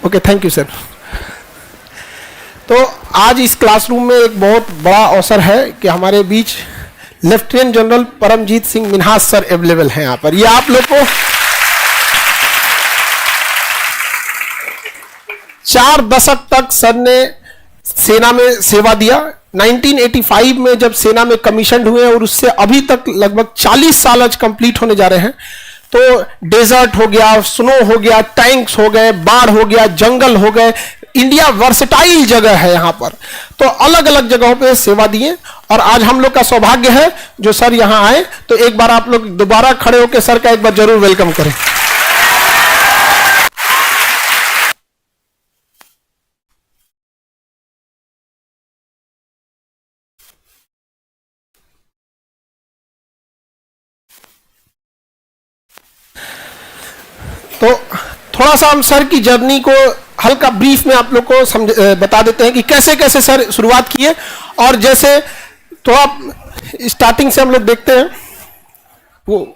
Okay, thank you sir. तो आज इस क्लासरूम में एक बहुत बड़ा अवसर है कि हमारे बीच lieutenant general Paramjit Singh Minhas sir available हैं यहाँ पर। ये आप लोग को 4 दशक तक सर ने सेना में सेवा दिया। 1985 में जब सेना में कमीशन हुए और उससे अभी तक लगभग 40 साल आज कंप्लीट होने जा रहे हैं। तो डेजर्ट हो गया, स्नो हो गया, टैंक्स हो गए, बाढ़ हो गया, जंगल हो गए, इंडिया वर्सेटाइल जगह है यहाँ पर। तो अलग अलग जगहों पे सेवा दिए और आज हम लोग का सौभाग्य है जो सर यहाँ आए। तो एक बार आप लोग दोबारा खड़े होकर सर का एक बार जरूर वेलकम करें। तो थोड़ा सा हम सर की जर्नी को हल्का ब्रीफ में आप लोग को बता देते हैं कि कैसे कैसे सर शुरुआत किए। और जैसे तो आप स्टार्टिंग से हम लोग देखते हैं वो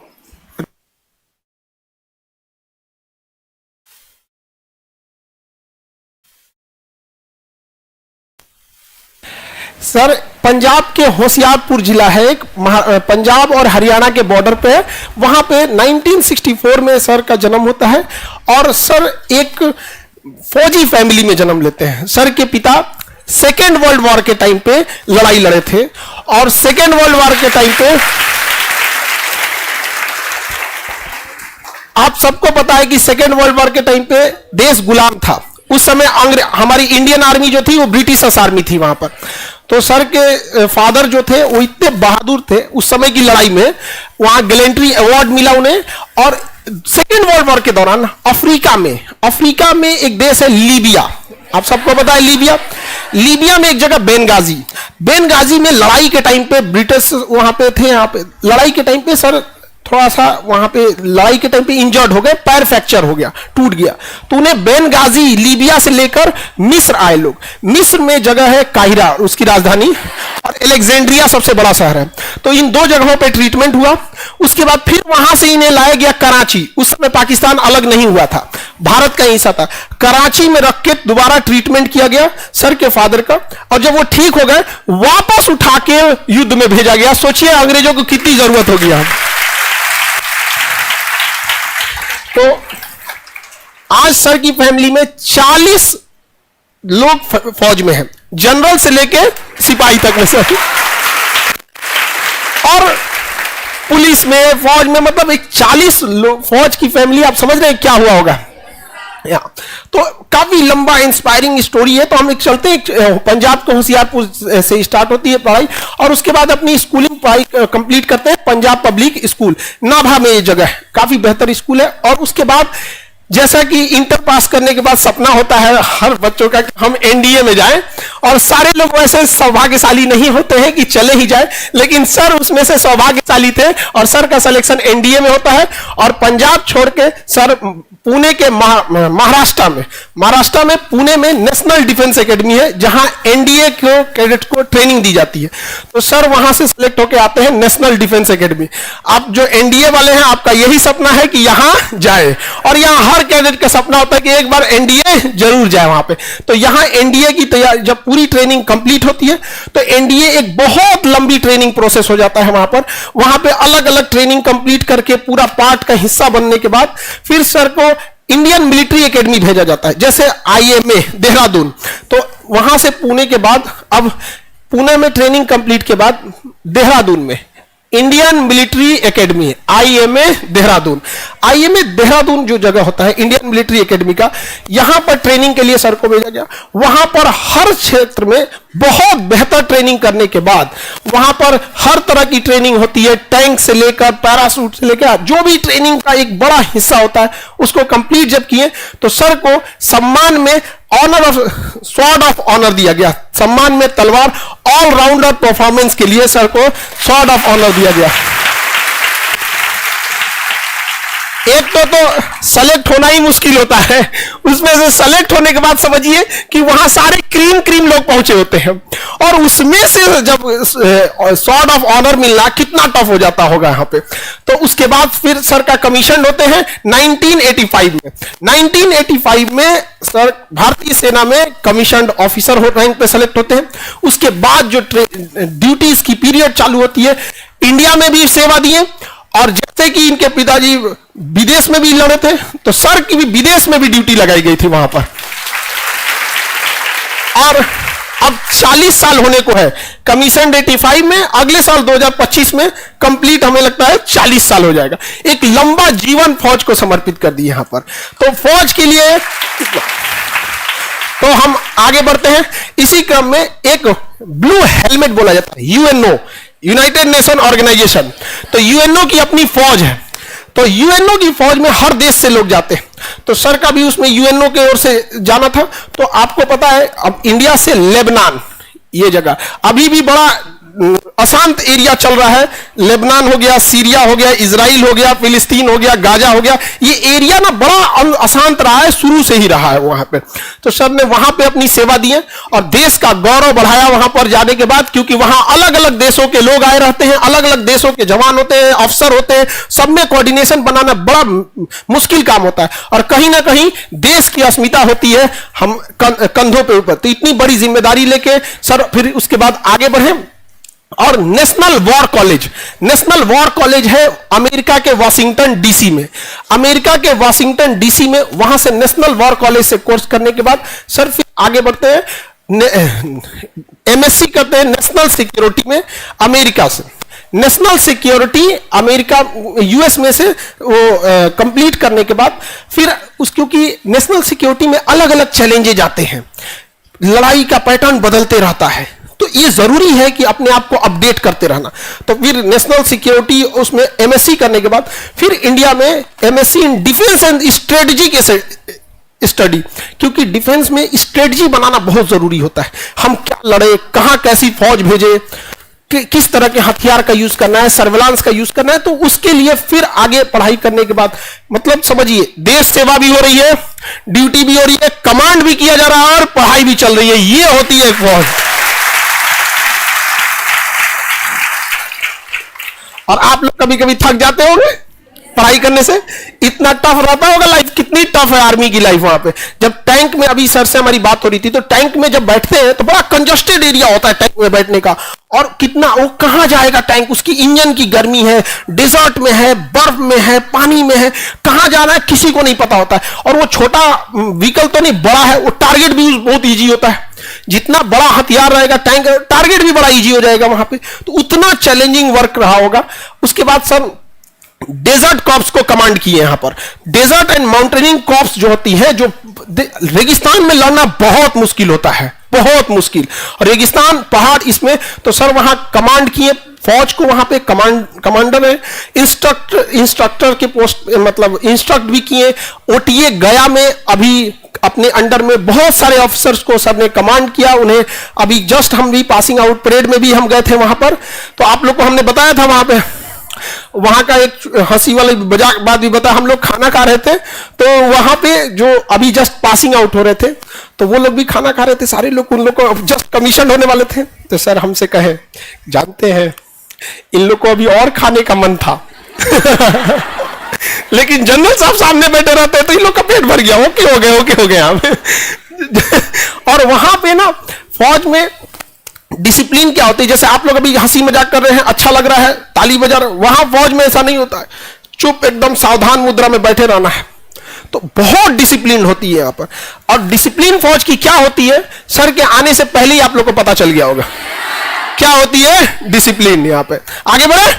सर पंजाब के होशियारपुर जिला है एक, पंजाब और हरियाणा के बॉर्डर पे है। वहां पे 1964 में सर का जन्म होता है और सर एक फौजी फैमिली में जन्म लेते हैं। सर के पिता सेकेंड वर्ल्ड वॉर के टाइम पे लड़ाई लड़े थे और सेकेंड वर्ल्ड वॉर के टाइम पे आप सबको पता है कि सेकेंड वर्ल्ड वॉर के टाइम पे देश गुलाम था। उस समय हमारी इंडियन आर्मी जो थी वो ब्रिटिश आर्मी थी वहां पर। तो सर के फादर जो थे वो इतने बहादुर थे उस समय की लड़ाई में, वहां गैलेंट्री अवार्ड मिला उन्हें। और सेकेंड वर्ल्ड वॉर के दौरान अफ्रीका में एक देश है लीबिया, आप सबको पता है लीबिया में एक जगह बेनगाजी में लड़ाई के टाइम पे ब्रिटिश वहां पे थे। यहाँ पे लड़ाई के टाइम पे सर थोड़ा सा वहां पे लड़ाई के टाइम पे इंजर्ड हो गए, पैर फ्रैक्चर हो गया, टूट गया। तो उन्हें बेनगाजी लीबिया से लेकर मिस्र आए लोग। मिस्र में जगह है काहिरा उसकी राजधानी, और अलेक्जेंड्रिया सबसे बड़ा शहर है। तो इन 2 जगहों पे ट्रीटमेंट हुआ। उसके बाद फिर वहां से इन्हें लाया गया कराची। उस समय पाकिस्तान अलग नहीं हुआ था, भारत का हिस्सा था। कराची में रख के दोबारा ट्रीटमेंट किया गया सर के फादर का, और जब वो ठीक हो गए वापस उठा के युद्ध में भेजा गया। सोचिए अंग्रेजों को कितनी जरूरत होगी। तो आज सर की फैमिली में 40 लोग फौज में हैं, जनरल से लेके सिपाही तक में सर, और पुलिस में, फौज में, मतलब एक 40 लोग फौज की फैमिली। आप समझ रहे हैं क्या हुआ होगा। तो काफी लंबा इंस्पायरिंग स्टोरी है। तो हम एक चलते हैं, पंजाब के होशियारपुर से स्टार्ट होती है पढ़ाई और उसके बाद अपनी स्कूलिंग पढ़ाई कंप्लीट करते हैं पंजाब पब्लिक स्कूल नाभा में। ये जगह है, काफी बेहतर स्कूल है। और उसके बाद जैसा कि इंटर पास करने के बाद सपना होता है हर बच्चों का कि हम एनडीए में जाएं, और सारे लोग वैसे सौभाग्यशाली नहीं होते हैं कि चले ही जाए, लेकिन सर उसमें से सौभाग्यशाली थे और सर का सिलेक्शन एनडीए में होता है। और पंजाब छोड़ के सर पुणे के महाराष्ट्र में पुणे में नेशनल डिफेंस एकेडमी है जहां एनडीए को कैडेट को ट्रेनिंग दी जाती है। तो सर वहां से सिलेक्ट होकर आते हैं नेशनल डिफेंस एकेडमी। आप जो एनडीए वाले हैं आपका यही सपना है कि यहां जाए, और यहां हर कैडेट का सपना होता है कि एक बार एनडीए जरूर जाए वहां पे। तो यहां एनडीए की तैयारी, जब पूरी ट्रेनिंग कंप्लीट होती है तो एनडीए एक बहुत लंबी ट्रेनिंग प्रोसेस हो जाता है वहां पे अलग अलग ट्रेनिंग कंप्लीट करके पूरा पार्ट का हिस्सा बनने के बाद फिर सर को इंडियन मिलिट्री एकेडमी भेजा जाता है, जैसे आईएमए देहरादून। तो वहां से पुणे के बाद, अब पुणे में ट्रेनिंग कंप्लीट के बाद देहरादून में इंडियन मिलिट्री एकेडमी है, आईएमए देहरादून। आईएमए देहरादून जो जगह होता है इंडियन मिलिट्री एकेडमी का, यहां पर ट्रेनिंग के लिए सर को भेजा गया। वहां पर हर क्षेत्र में बहुत बेहतर ट्रेनिंग करने के बाद वहां पर हर तरह की ट्रेनिंग होती है, टैंक से लेकर पैराशूट से लेकर जो भी ट्रेनिंग का एक बड़ा हिस्सा होता है उसको कंप्लीट जब किए तो सर को सम्मान में स्वॉर्ड ऑफ ऑनर दिया गया। सम्मान में तलवार, ऑलराउंडर परफॉर्मेंस के लिए सर को स्वॉर्ड ऑफ ऑनर दिया गया। एक तो सेलेक्ट होना ही मुश्किल होता है, उसमें से सेलेक्ट होने के बाद समझिए कि वहां सारे क्रीम लोग पहुंचे होते हैं और उसमें से जब स्वॉर्ड ऑफ ऑनर मिलना कितना टफ हो जाता होगा यहाँ पे। तो उसके बाद फिर सर का कमीशन होते हैं 1985 में। 1985 में सर भारतीय सेना में कमीशन ऑफिसर रैंक पे सेलेक्ट होते हैं। उसके बाद जो ड्यूटीज की पीरियड चालू होती है, इंडिया में भी सेवा दिए, और जैसे कि इनके पिताजी विदेश में भी लड़े थे, तो सर की भी विदेश में भी ड्यूटी लगाई गई थी वहां पर। और अब 40 साल होने को है, कमीशन 85 में, अगले साल 2025 में कंप्लीट हमें लगता है 40 साल हो जाएगा। एक लंबा जीवन फौज को समर्पित कर दिए यहां पर। तो फौज के लिए तो हम आगे बढ़ते हैं। इसी क्रम में एक ब्लू हेलमेट बोला जाता है, यूएनओ, यूनाइटेड नेशन ऑर्गेनाइजेशन। तो यूएनओ की अपनी फौज है। तो यूएनओ की फौज में हर देश से लोग जाते हैं। तो सर का भी उसमें यूएनओ की ओर से जाना था। तो आपको पता है, अब इंडिया से लेबनान, ये जगह अभी भी बड़ा अशांत एरिया चल रहा है। लेबनान हो गया, सीरिया हो गया, इजराइल हो गया, फिलिस्तीन हो गया, गाजा हो गया, ये एरिया ना बड़ा अशांत रहा है, शुरू से ही रहा है वहां पे। तो सर ने वहां पे अपनी सेवा दी है और देश का गौरव बढ़ाया वहां पर जाने के बाद, क्योंकि वहां अलग अलग देशों के लोग आए रहते हैं, अलग अलग देशों के जवान होते हैं, अफसर होते हैं, सब में कोऑर्डिनेशन बनाना बड़ा मुश्किल काम होता है और कहीं ना कहीं देश की अस्मिता होती है हम कंधों पे ऊपर। तो इतनी बड़ी जिम्मेदारी लेके सर फिर उसके बाद आगे बढ़े। और national war college, national war college है अमेरिका के वाशिंगटन डीसी में। अमेरिका के वाशिंगटन डीसी में, वहां से नेशनल वॉर कॉलेज से कोर्स करने के बाद सर फिर आगे बढ़ते हैं, एमएससी करते हैं नेशनल सिक्योरिटी में अमेरिका से। नेशनल सिक्योरिटी अमेरिका यूएस में से वो कंप्लीट करने के बाद फिर क्योंकि नेशनल सिक्योरिटी में अलग अलग चैलेंजेज आते हैं, लड़ाई का पैटर्न बदलते रहता है, तो ये जरूरी है कि अपने आप को अपडेट करते रहना। तो फिर नेशनल सिक्योरिटी उसमें एमएससी करने के बाद फिर इंडिया में MSc in defence and strategy के स्टडी, क्योंकि डिफेंस में स्ट्रेटजी बनाना बहुत जरूरी होता है। हम क्या लड़े, कहां कैसी फौज भेजे, किस तरह के हथियार का यूज करना है, सर्विलांस का यूज करना है। तो उसके लिए फिर आगे पढ़ाई करने के बाद मतलब समझिए देश सेवा भी हो रही है, ड्यूटी भी हो रही है, कमांड भी किया जा रहा है और पढ़ाई भी चल रही है। ये होती है फौज। और आप लोग कभी कभी थक जाते होंगे पढ़ाई करने से, इतना टफ रहता होगा लाइफ। कितनी टफ है आर्मी की लाइफ वहां पे। जब टैंक में, अभी सर से हमारी बात हो रही थी, तो टैंक में जब बैठते हैं तो बड़ा कंजस्टेड एरिया होता है टैंक में बैठने का, और कितना वो कहां जाएगा टैंक, उसकी इंजन की गर्मी है, डेजर्ट में है, बर्फ में है, पानी में है, कहां जाना है किसी को नहीं पता होता है। और वो छोटा व्हीकल तो नहीं, बड़ा है, वो टारगेट भी बहुत ईजी होता है। जितना बड़ा हथियार रहेगा टैंक, टारगेट भी बड़ा इजी हो जाएगा वहां पे। तो उतना चैलेंजिंग वर्क रहा होगा। उसके बाद सर डेजर्ट कॉर्प्स को कमांड किए यहां पर। डेजर्ट एंड माउंटेनिंग कॉर्प्स जो होती है, जो रेगिस्तान में लड़ना बहुत मुश्किल होता है, बहुत मुश्किल, और रेगिस्तान पहाड़ इसमें, तो सर वहां कमांड किए फौज को। वहां पे कमांडर है, इंस्ट्रक्टर के पोस्ट, मतलब इंस्ट्रक्ट भी किए। ओटीए गया में अभी अपने अंडर में बहुत सारे ऑफिसर्स को सर ने कमांड किया। उन्हें अभी जस्ट हम भी पासिंग आउट परेड में भी हम गए थे वहां पर, तो आप लोग को हमने बताया था वहां पे, वहां का एक हंसी वाली बात भी बताया। हम लोग खाना खा रहे थे, तो वहां पे जो अभी जस्ट पासिंग आउट हो रहे थे, तो वो लोग भी खाना खा रहे थे सारे लोग, उन लोग को जस्ट कमीशन होने वाले थे। तो सर हमसे कहे, जानते हैं इन लोग को अभी और खाने का मन था लेकिन जनरल साहब सामने बैठे रहते तो इन लोग का पेट भर गया, ओके हो गए, ओके हो गए और वहां पे ना फौज में डिसिप्लिन क्या होती है, जैसे आप लोग अभी हंसी मजाक कर रहे हैं, अच्छा लग रहा है, ताली बजा रहे हैं, वहां फौज में ऐसा नहीं होता है। चुप एकदम सावधान मुद्रा में बैठे रहना है। तो बहुत डिसिप्लिन होती है यहाँ पर। और डिसिप्लिन फौज की क्या होती है, सर के आने से पहले ही आप लोग को पता चल गया होगा क्या होती है डिसिप्लिन। यहाँ पे आगे बढ़े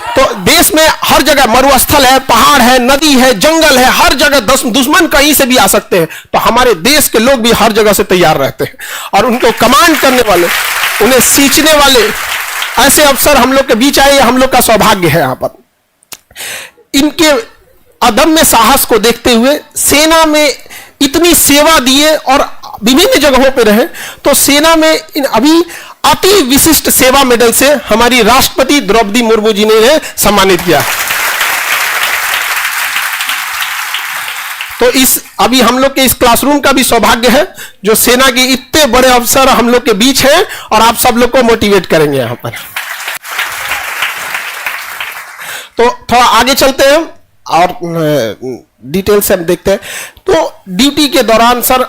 तो देश में हर जगह मरुस्थल है, पहाड़ है, नदी है, जंगल है, हर जगह दुश्मन कहीं से भी आ सकते हैं। तो हमारे देश के लोग भी हर जगह से तैयार रहते हैं और उनको कमांड करने वाले, उन्हें सींचने वाले ऐसे अफसर हम लोग के बीच आए, हम लोग का सौभाग्य है। यहां पर इनके अदम्य साहस को देखते हुए सेना में इतनी सेवा दिए और विभिन्न जगहों पे रहे, तो सेना में अभी अति विशिष्ट सेवा मेडल से हमारी राष्ट्रपति द्रौपदी मुर्मू जी ने सम्मानित किया। तो इस अभी हम लोग के इस क्लासरूम का भी सौभाग्य है जो सेना के इतने बड़े अफसर हम लोग के बीच हैं और आप सब लोग को मोटिवेट करेंगे यहां पर। तो थोड़ा आगे चलते हैं और डिटेल से हम देखते हैं। तो ड्यूटी के दौरान सर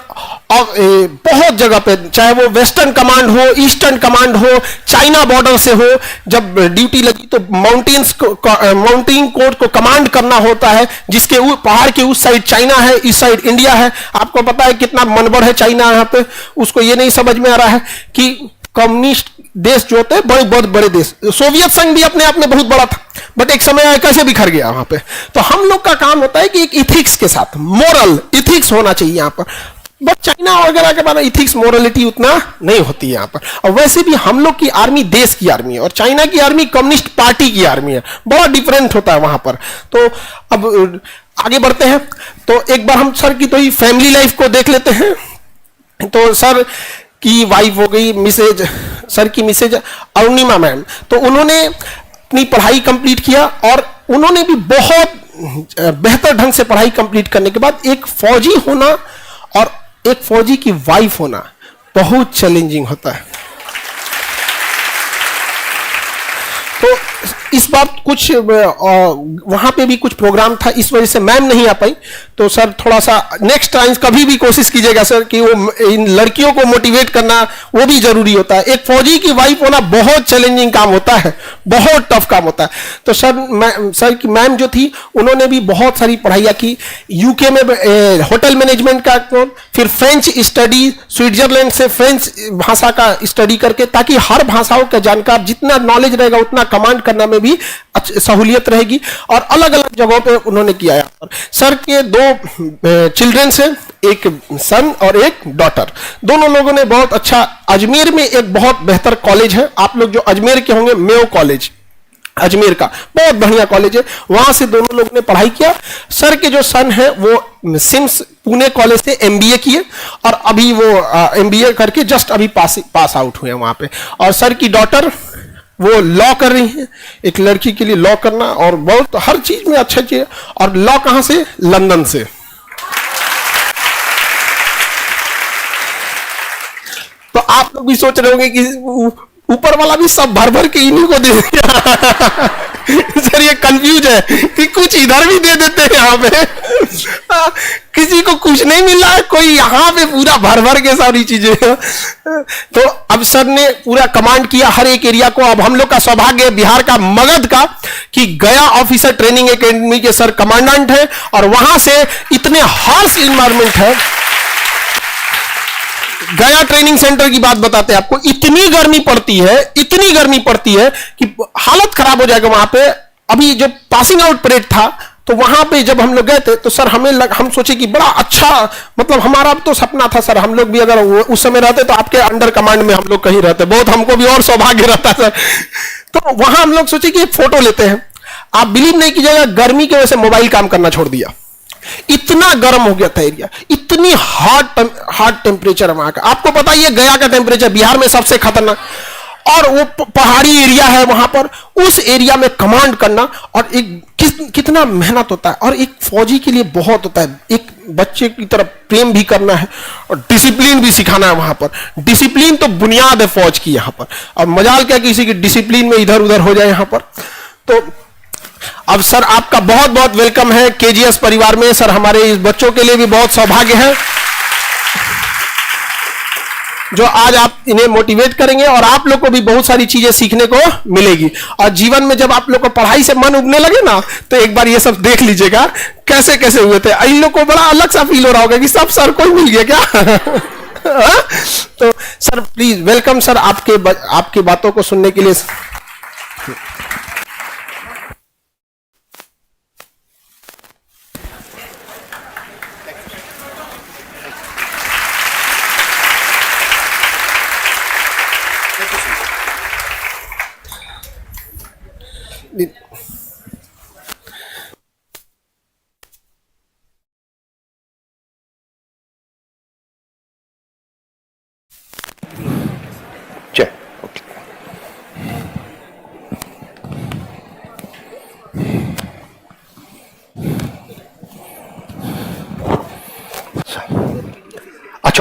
बहुत जगह पे, चाहे वो वेस्टर्न कमांड हो, ईस्टर्न कमांड हो, चाइना बॉर्डर से हो, जब ड्यूटी लगी तो माउंटेन कोर्ट को कमांड करना होता है, जिसके पहाड़ के उस साइड चाइना है, इस साइड इंडिया है। आपको पता है कितना मनबड़ है चाइना यहाँ पे। उसको ये नहीं समझ में आ रहा है कि कम्युनिस्ट देश जो होते हैं बहुत बड़े देश, सोवियत संघ भी अपने आप में बहुत बड़ा था, बट एक समय कैसे बिखर गया वहां पे। तो हम लोग का काम होता है कि एक इथिक्स के साथ, मोरल इथिक्स होना चाहिए यहाँ पर। बट चाइना वगैरह के बारे में इथिक्स मोरलिटी उतना नहीं होती है यहाँ पर। और वैसे भी हम लोग की आर्मी देश की आर्मी है और चाइना की आर्मी कम्युनिस्ट पार्टी की आर्मी है, बड़ा डिफरेंट होता है वहां पर। तो अब आगे बढ़ते हैं। तो एक बार हम सर की तो फैमिली लाइफ को देख लेते हैं। तो सर की वाइफ हो गई मिसेज, सर की मिसेज अरुणिमा मैम, तो उन्होंने अपनी पढ़ाई कंप्लीट किया और उन्होंने भी बहुत बेहतर ढंग से पढ़ाई कंप्लीट करने के बाद एक फौजी होना और एक फौजी की वाइफ होना बहुत चैलेंजिंग होता है। तो इस बार कुछ वहां पे भी कुछ प्रोग्राम था, इस वजह से मैम नहीं आ पाई। तो सर थोड़ा सा नेक्स्ट टाइम कभी भी कोशिश कीजिएगा सर कि वो इन लड़कियों को मोटिवेट करना वो भी जरूरी होता है। एक फौजी की वाइफ होना बहुत चैलेंजिंग काम होता है, बहुत टफ काम होता है। तो सर की मैम जो थी उन्होंने भी बहुत सारी पढ़ाइयाँ की, यूके में होटल मैनेजमेंट का, फिर फ्रेंच स्टडी, स्विट्जरलैंड से फ्रेंच भाषा का स्टडी करके, ताकि हर भाषाओं का जानकार, जितना नॉलेज रहेगा उतना कमांड करना में भी सहूलियत रहेगी। और अलग अलग जगहों पे उन्होंने किया है। सर के 2 चिल्ड्रन से, एक सन और एक डॉटर, दोनों लोगों ने बहुत अच्छा, अजमेर में एक बहुत बेहतर कॉलेज है, आप लोग जो अजमेर के होंगे, मेयो कॉलेज अजमेर का बहुत बढ़िया कॉलेज है, वहां से दोनों लोगों ने पढ़ाई किया। सर के जो सन है वो सिम्स पुणे कॉलेज से एमबीए किए और अभी वो एमबीए करके जस्ट अभी पास आउट हुए वहां पे। और सर की डॉटर वो लॉ कर रही है। एक लड़की के लिए लॉ करना और बहुत हर चीज में अच्छा चीज। और लॉ कहां से? लंदन से। तो आप लोग भी सोच रहे होंगे कि ऊपर वाला भी सब भर भर के इन्हीं को दे दिया। सर ये कंफ्यूज है कि कुछ इधर भी दे देते हैं यहाँ पे, किसी को कुछ नहीं मिल रहा है, कोई यहाँ पे पूरा भर भर के सारी चीजें। तो अब सर ने पूरा कमांड किया हर एक एरिया को। अब हम लोग का सौभाग्य है बिहार का मगध का कि गया ऑफिसर ट्रेनिंग एकेडमी के सर कमांडेंट है और वहां से इतने हार्श इन्वायरमेंट है। गया ट्रेनिंग सेंटर की बात बताते हैं आपको, इतनी गर्मी पड़ती है कि हालत खराब हो जाएगा वहां पे। अभी जो पासिंग आउट परेड था तो वहां पे जब हम लोग गए थे तो सर हम सोचे कि बड़ा अच्छा, मतलब हमारा तो सपना था सर, हम लोग भी अगर उस समय रहते तो आपके अंडर कमांड में हम लोग कहीं रहते, बहुत हमको भी और सौभाग्य रहता सर। तो वहां हम लोग सोचे कि एक फोटो लेते हैं। आप बिलीव नहीं कीजिएगा, गर्मी की वजह से मोबाइल काम करना छोड़ दिया, इतना गर्म हो गया था एरिया, इतनी हार्ड टेम्परेचर वहां का। आपको पता ही है गया का टेम्परेचर बिहार में सबसे खतरनाक, और वो पहाड़ी एरिया है वहां पर, उस एरिया में कमांड करना और एक कितना मेहनत होता है। और एक फौजी के लिए बहुत होता है, एक बच्चे की तरफ प्रेम भी करना है और डिसिप्लिन भी सिखाना है वहां पर। डिसिप्लिन तो बुनियाद है फौज की यहाँ पर, और मजाल क्या किसी की डिसिप्लिन में इधर उधर हो जाए यहाँ पर। तो अब सर आपका बहुत बहुत वेलकम है केजीएस परिवार में। सर हमारे इस बच्चों के लिए भी बहुत सौभाग्य है जो आज आप इन्हें मोटिवेट करेंगे और आप लोग को भी बहुत सारी चीजें सीखने को मिलेगी। और जीवन में जब आप लोग को पढ़ाई से मन उगने लगे ना, तो एक बार ये सब देख लीजिएगा कैसे कैसे हुए थे। इन लोग को बड़ा अलग सा फील हो रहा होगा कि सब सर को मिल गया क्या। तो सर प्लीज वेलकम सर, आपकी बातों को सुनने के लिए।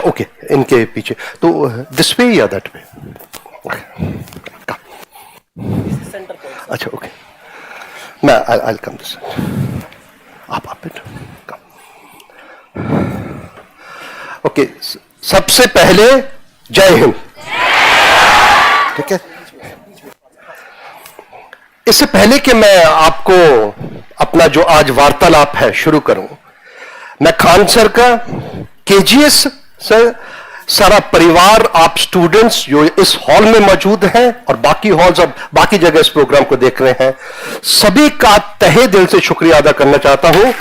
ओके, इनके पीछे तो दिस वे या दैट वे? अच्छा ओके, मैं आई कम दिस, आप ओके। सबसे पहले जय हिंद, ठीक है। इससे पहले कि मैं आपको अपना जो आज वार्तालाप है शुरू करूं, मैं खान सर का, केजीएस सर, सारा परिवार, आप स्टूडेंट्स जो इस हॉल में मौजूद हैं और बाकी हॉल्स और बाकी जगह इस प्रोग्राम को देख रहे हैं, सभी का तहे दिल से शुक्रिया अदा करना चाहता हूं।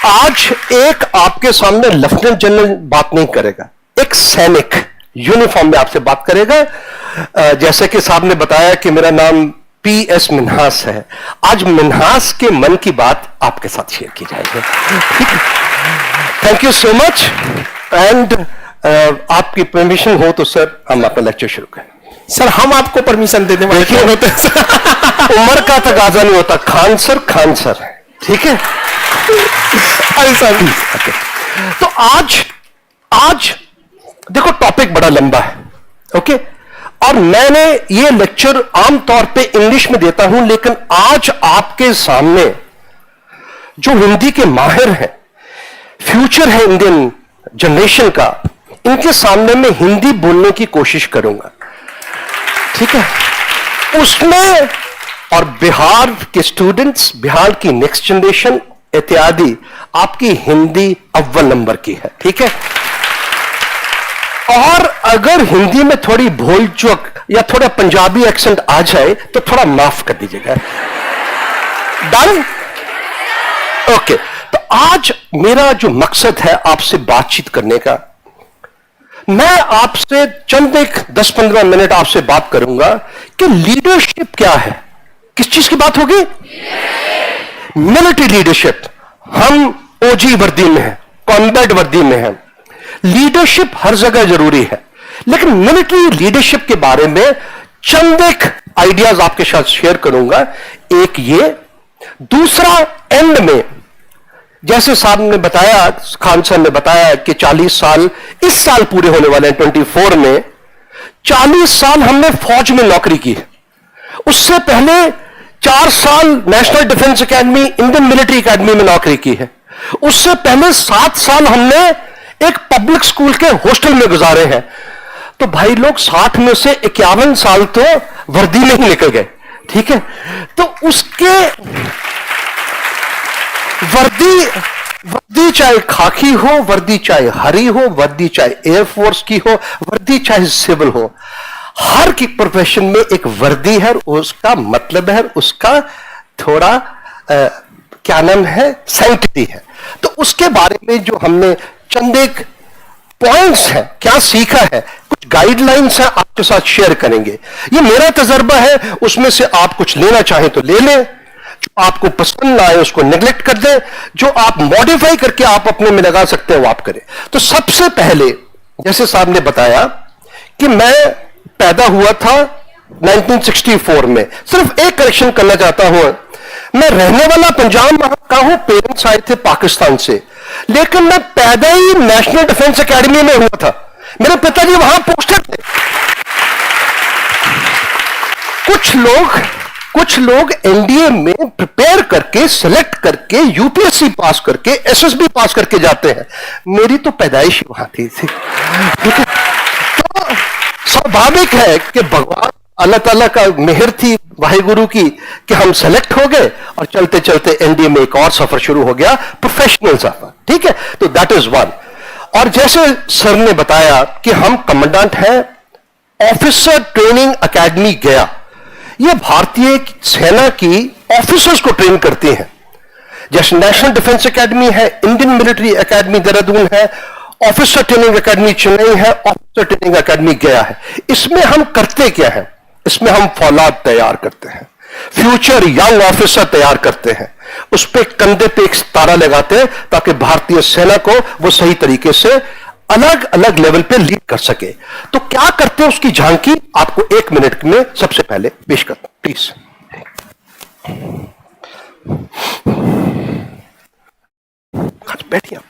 आज एक आपके सामने लेफ्टिनेंट जनरल बात नहीं करेगा, एक सैनिक यूनिफॉर्म में आपसे बात करेगा। जैसे कि साहब ने बताया कि मेरा नाम पीएस मिन्हास है, आज मिन्हास के मन की बात आपके साथ शेयर की जाएगी, ठीक है। Thank you so much, and आपकी परमिशन हो तो सर हम अपना लेक्चर शुरू करें। सर हम आपको परमिशन देने वाले कौन होते हैं? उम्र का तकाजा नहीं होता, खान सर, ठीक है। सर तो आज देखो टॉपिक बड़ा लंबा है, ओके, और मैंने ये लेक्चर आमतौर पे इंग्लिश में देता हूं, लेकिन आज आपके सामने जो हिंदी के माहिर हैं, फ्यूचर है इंडियन जनरेशन का, इनके सामने मैं हिंदी बोलने की कोशिश करूंगा, ठीक है। उसमें और बिहार के स्टूडेंट्स, बिहार की नेक्स्ट जनरेशन इत्यादि, आपकी हिंदी अव्वल नंबर की है, ठीक है। और अगर हिंदी में थोड़ी भूल चूक या थोड़ा पंजाबी एक्सेंट आ जाए तो थोड़ा माफ कर दीजिएगा, डन? ओके। तो आज मेरा जो मकसद है आपसे बातचीत करने का, मैं आपसे चंद एक 10-15 मिनट आपसे बात करूंगा कि लीडरशिप क्या है। किस चीज की बात होगी? Military leadership. हम ओजी वर्दी में हैं, कॉम्बैट वर्दी में हैं, लीडरशिप हर जगह जरूरी है, लेकिन मिलिट्री लीडरशिप के बारे में चंद एक आइडियाज आपके साथ शेयर करूंगा। एक ये, दूसरा एंड में, जैसे साहब ने बताया, खान साहब ने बताया कि 40 साल इस साल पूरे होने वाले हैं, 24 में 40 साल हमने फौज में नौकरी की है। उससे पहले 4 साल national defence academy, Indian military academy में नौकरी की है। उससे पहले 7 साल हमने एक पब्लिक स्कूल के हॉस्टल में गुजारे हैं। तो भाई लोग 60 में से 51 साल तो वर्दी में ही निकल गए, ठीक है। तो उसके वर्दी चाहे खाकी हो, वर्दी चाहे हरी हो, वर्दी चाहे एयरफोर्स की हो, वर्दी चाहे सिविल हो, हर की प्रोफेशन में एक वर्दी है, उसका मतलब है, उसका थोड़ा क्या नाम है, सैंक्टिटी है। तो उसके बारे में जो हमने चंद एक पॉइंट्स हैं, क्या सीखा है, कुछ गाइडलाइंस हैं, आपके साथ शेयर करेंगे। ये मेरा तजर्बा है, उसमें से आप कुछ लेना चाहें तो ले लें, जो आपको पसंद ना आए उसको नेग्लेक्ट कर दें, जो आप मॉडिफाई करके आप अपने में लगा सकते हैं वो आप करें। तो सबसे पहले, जैसे साहब ने बताया कि मैं पैदा हुआ था 1964 में, सिर्फ एक करेक्शन करना चाहता हूं, मैं रहने वाला पंजाब का हूं, पेरेंट्स आए थे पाकिस्तान से, लेकिन मैं पैदा ही नेशनल डिफेंस एकेडमी में हुआ था, मेरे पिताजी वहां पोस्टेड थे। कुछ लोग एनडीए में प्रिपेयर करके, सिलेक्ट करके, यूपीएससी पास करके, एसएसबी पास करके जाते हैं, मेरी तो पैदाइश वहां थी, ठीक है। तो स्वाभाविक है कि भगवान अल्लाह ताला का मेहर थी, वाहिगुरु की, कि हम सेलेक्ट हो गए और चलते चलते एनडीए में एक और सफर शुरू हो गया, प्रोफेशनल सफर, ठीक है। तो दैट इज वन। और जैसे सर ने बताया कि हम कमांडेंट हैं, ऑफिसर ट्रेनिंग एकेडमी गया, ये भारतीय सेना की ऑफिसर्स को ट्रेन करती हैं। जैसे नेशनल डिफेंस एकेडमी है, इंडियन मिलिट्री एकेडमी देहरादून है, ऑफिसर ट्रेनिंग एकेडमी चेन्नई है, ऑफिसर ट्रेनिंग एकेडमी गया है। इसमें हम करते क्या है? इसमें हम फौलाद तैयार करते हैं, फ्यूचर यंग ऑफिसर तैयार करते हैं, उस पे कंधे पे एक सितारा लगाते हैं ताकि भारतीय सेना को वो सही तरीके से अलग अलग लेवल पे लीड कर सके। तो क्या करते हैं उसकी झांकी आपको 1 मिनट में सबसे पहले पेश करता हूं, प्लीज। बैठिए आप।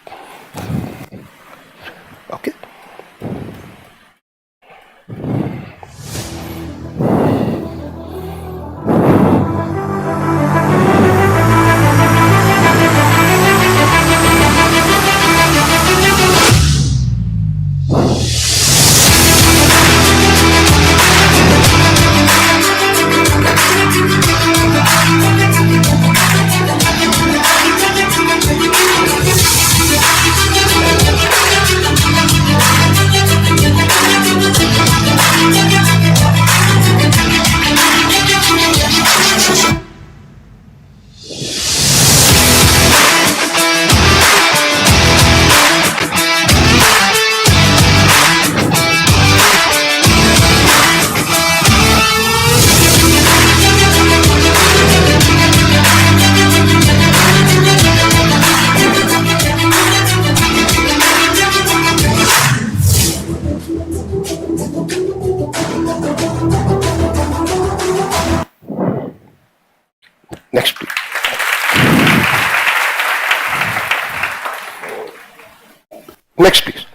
Next please.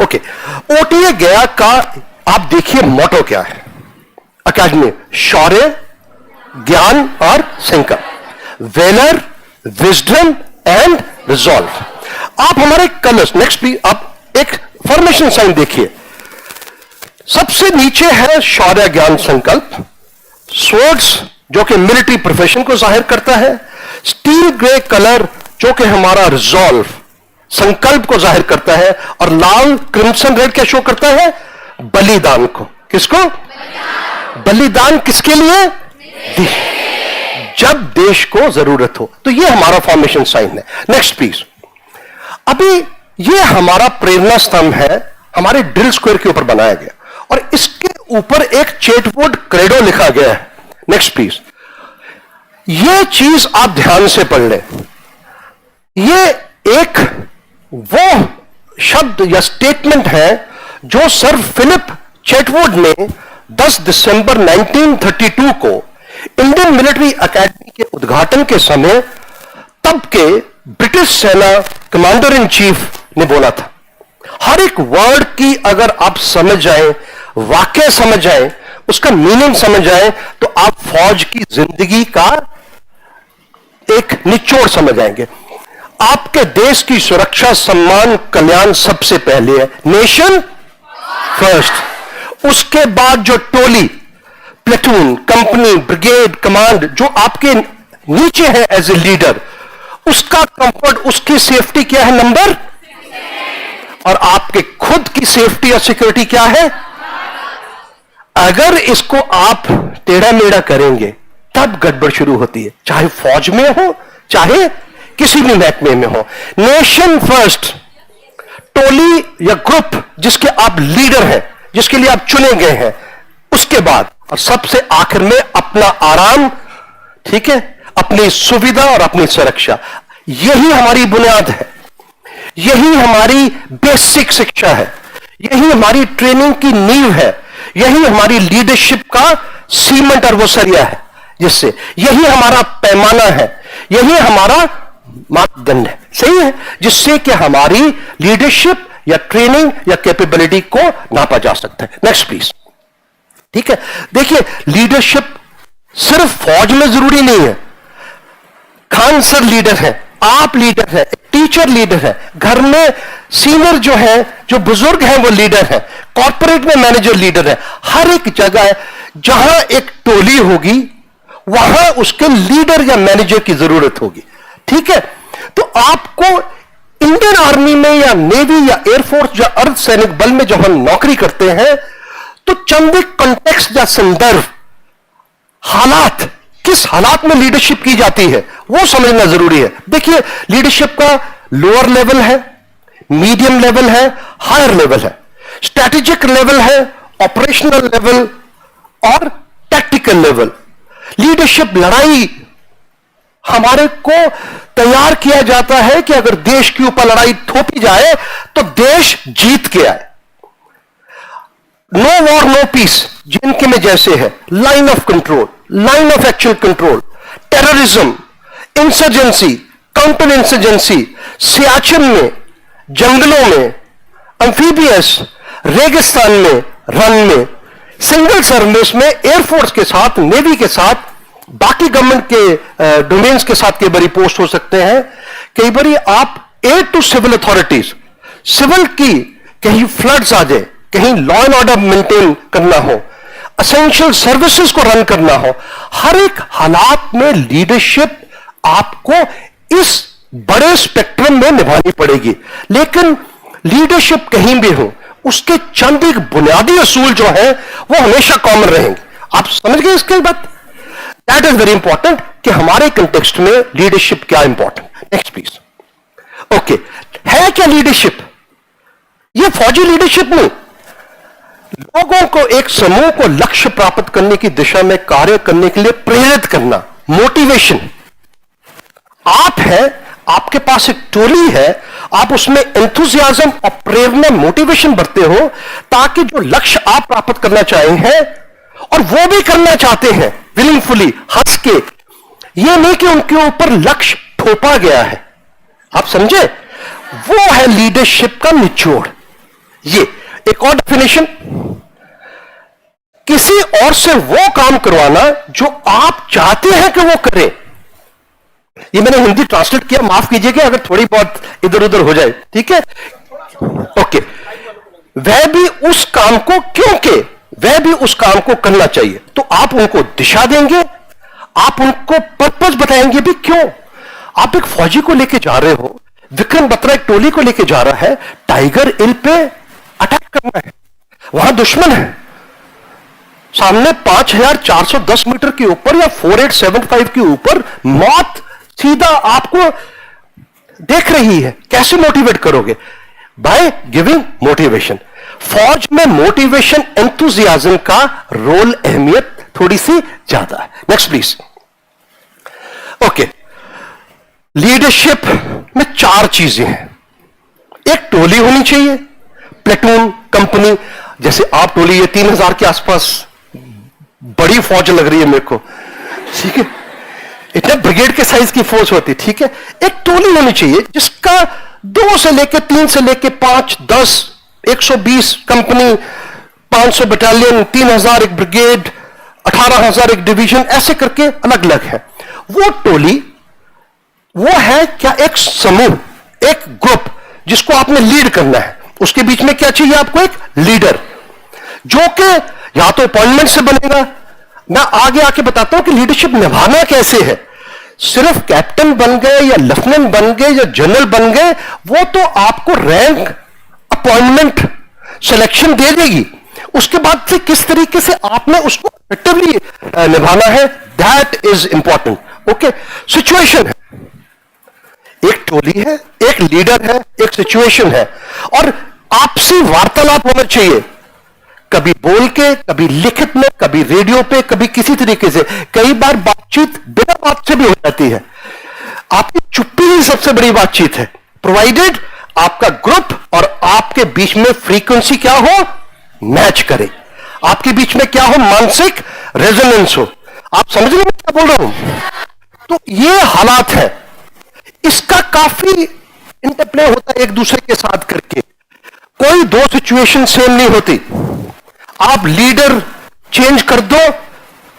ओके, ओटीए गया का आप देखिए मोटो क्या है अकेडमी, शौर्य, ज्ञान और संकल्प, वेलर, विजडम एंड रिजॉल्व। आप हमारे कलर्स, नेक्स्ट भी आप एक फॉर्मेशन साइन देखिए, सबसे नीचे है शौर्य, ज्ञान, संकल्प, स्वर्ड्स जो कि मिलिट्री प्रोफेशन को जाहिर करता है, स्टील ग्रे कलर जो कि हमारा रिजॉल्व, संकल्प को जाहिर करता है, और लाल क्रिम्सन रेड क्या शो करता है, बलिदान को। किसको? बलिदान किसके लिए? जब देश को जरूरत हो। तो ये हमारा फॉर्मेशन साइन है। Next please. अभी ये हमारा प्रेरणा स्तंभ है, हमारे ड्रिल स्क्वायर के ऊपर बनाया गया, और इसके ऊपर एक चेटवुड क्रेडो लिखा गया है। Next please. ये चीज आप ध्यान से पढ़ लें। ये एक वो शब्द या स्टेटमेंट है जो सर फिलिप चेटवुड ने 10 दिसंबर 1932 को इंडियन मिलिट्री एकेडमी के उद्घाटन के समय तब के ब्रिटिश सेना कमांडर इन चीफ ने बोला था। हर एक वर्ड की अगर आप समझ जाएं, वाक्य समझ जाएं, उसका मीनिंग समझ जाएं, तो आप फौज की जिंदगी का एक निचोड़ समझ आएंगे। आपके देश की सुरक्षा, सम्मान, कल्याण सबसे पहले है, नेशन फर्स्ट। उसके बाद जो टोली, प्लेटून, कंपनी, ब्रिगेड, कमांड जो आपके नीचे है एज ए लीडर, उसका कंफर्ट, उसकी सेफ्टी क्या है, नंबर, और आपके खुद की सेफ्टी और सिक्योरिटी क्या है। अगर इसको आप टेढ़ा मेढ़ा करेंगे तब गड़बड़ शुरू होती है, चाहे फौज में हो, चाहे किसी भी महकमे में हो। नेशन फर्स्ट, टोली या ग्रुप जिसके आप लीडर हैं, जिसके लिए आप चुने गए हैं, उसके बाद और सबसे आखिर में अपना आराम, ठीक है, अपनी सुविधा और अपनी सुरक्षा। यही हमारी बुनियाद है, यही हमारी बेसिक शिक्षा है, यही हमारी ट्रेनिंग की नींव है, यही हमारी लीडरशिप का सीमेंट और वो सरिया है, जिससे यही हमारा पैमाना है, यही हमारा मापदंड है, सही है, जिससे कि हमारी लीडरशिप या ट्रेनिंग या कैपेबिलिटी को नापा जा सकता है। Next please. ठीक है, देखिए लीडरशिप सिर्फ फौज में जरूरी नहीं है। खान सर लीडर है, आप लीडर है, टीचर लीडर है, घर में सीनियर जो है, जो बुजुर्ग हैं वो लीडर है, कॉर्पोरेट में मैनेजर लीडर है। हर एक जगह जहां एक टोली होगी वहां उसके लीडर या मैनेजर की जरूरत होगी। ठीक है, तो आपको इंडियन आर्मी में या नेवी या एयरफोर्स या अर्ध सैनिक बल में जब हम नौकरी करते हैं तो चंद एक कॉन्टेक्स्ट या संदर्भ, हालात, किस हालात में लीडरशिप की जाती है वो समझना जरूरी है। देखिए, लीडरशिप का लोअर लेवल है, मीडियम लेवल है, हायर लेवल है, स्ट्रैटेजिक लेवल है, ऑपरेशनल लेवल और टैक्टिकल लेवल। लीडरशिप लड़ाई हमारे को तैयार किया जाता है कि अगर देश के ऊपर लड़ाई थोपी जाए तो देश जीत के आए। नो वॉर नो पीस जिनके में जैसे है, line of control, line of actual control, terrorism, insurgency, counter insurgency, Siachen में, जंगलों में, अम्फीबियस, रेगिस्तान में, रन में, सिंगल सर्विस में, एयरफोर्स के साथ, नेवी के साथ, बाकी गवर्नमेंट के डोमेन्स के साथ कई बारी पोस्ट हो सकते हैं। कई बारी आप aid to civil authorities, civil की कहीं फ्लड्स आ जाए, कहीं लॉ एंड ऑर्डर मेंटेन करना हो, असेंशियल सर्विसेज को रन करना हो, हर एक हालात में लीडरशिप आपको इस बड़े स्पेक्ट्रम में निभानी पड़ेगी। लेकिन लीडरशिप कहीं भी हो, उसके चंद एक बुनियादी असूल जो है वो हमेशा कॉमन रहेंगे। आप समझ गए इसके बाद? दैट इज वेरी इंपॉर्टेंट कि हमारे कंटेक्स्ट में लीडरशिप क्या इंपॉर्टेंट। Next please. ओके, है क्या लीडरशिप? ये फौजी लीडरशिप नहीं, लोगों को, एक समूह को लक्ष्य प्राप्त करने की दिशा में कार्य करने के लिए प्रेरित करना, मोटिवेशन। आप है, आपके पास एक टोली है, आप उसमें एंथुसियाज्म और प्रेरणा, मोटिवेशन भरते हो ताकि जो लक्ष्य आप प्राप्त करना चाहे हैं और वो भी करना चाहते हैं विलिंगफुली, हंस के, ये नहीं कि उनके ऊपर लक्ष्य थोपा गया है। आप समझे? वो है लीडरशिप का निचोड़। ये एक और डेफिनेशन, किसी और से वो काम करवाना जो आप चाहते हैं कि वो करे। ये मैंने हिंदी ट्रांसलेट किया, माफ कीजिएगा अगर थोड़ी बहुत इधर उधर हो जाए, ठीक है? ओके। वह भी उस काम को, क्योंकि वह भी उस काम को करना चाहिए, तो आप उनको दिशा देंगे, आप उनको पर्पस बताएंगे भी क्यों। आप एक फौजी को लेके जा रहे हो, विक्रम बत्रा एक टोली को लेके जा रहा है, टाइगर हिल पे अटैक करना है, वहां दुश्मन है सामने 5410 मीटर के ऊपर या 4875 के ऊपर, मौत सीधा आपको देख रही है। कैसे मोटिवेट करोगे? By giving motivation. फौज में मोटिवेशन, एंथुजियाज्म का रोल, अहमियत थोड़ी सी ज्यादा है। Next please. ओके, लीडरशिप में 4 चीजें हैं। एक टोली होनी चाहिए, प्लेटून, कंपनी। जैसे आप टोली, ये 3000 के आसपास बड़ी फौज लग रही है मेरे को, ठीक है? इतने ब्रिगेड के साइज की फौज होती, ठीक है? एक टोली होनी चाहिए जिसका 2 से लेके 3 से लेके 5, 10, 120 कंपनी, 500 बटालियन, 3000 एक ब्रिगेड, 18000 एक डिवीजन, ऐसे करके अलग अलग है। वो टोली, वो है क्या? एक समूह, एक ग्रुप जिसको आपने लीड करना है। उसके बीच में क्या चाहिए आपको? एक लीडर, जो कि या तो अपॉइंटमेंट से बनेगा। मैं आगे आके बताता हूं कि लीडरशिप निभाना कैसे है। सिर्फ कैप्टन बन गए या लेफ्टिनेंट बन गए या जनरल बन गए, वो तो आपको रैंक, अपॉइंटमेंट, सिलेक्शन दे देगी। उसके बाद से किस तरीके से आपने उसको इफेक्टिवली निभाना है, that is important. Okay, situation है, एक टोली है, एक लीडर है, एक सिचुएशन है, और आपसी वार्तालाप होना चाहिए। कभी बोल के, कभी लिखित में, कभी रेडियो पे, कभी किसी तरीके से। कई बार बातचीत बिना बात से भी हो जाती है। आपकी चुप्पी ही सबसे बड़ी बातचीत है, प्रोवाइडेड आपका ग्रुप और आपके बीच में फ्रीक्वेंसी क्या हो, मैच करे। आपके बीच में क्या हो, मानसिक रेजोनेंस हो। आप समझ रहे हैं मैं क्या बोल रहा हूं? तो ये हालात है, इसका काफी इंटरप्ले होता है एक दूसरे के साथ करके। कोई 2 सिचुएशन सेम नहीं होती। आप लीडर चेंज कर दो,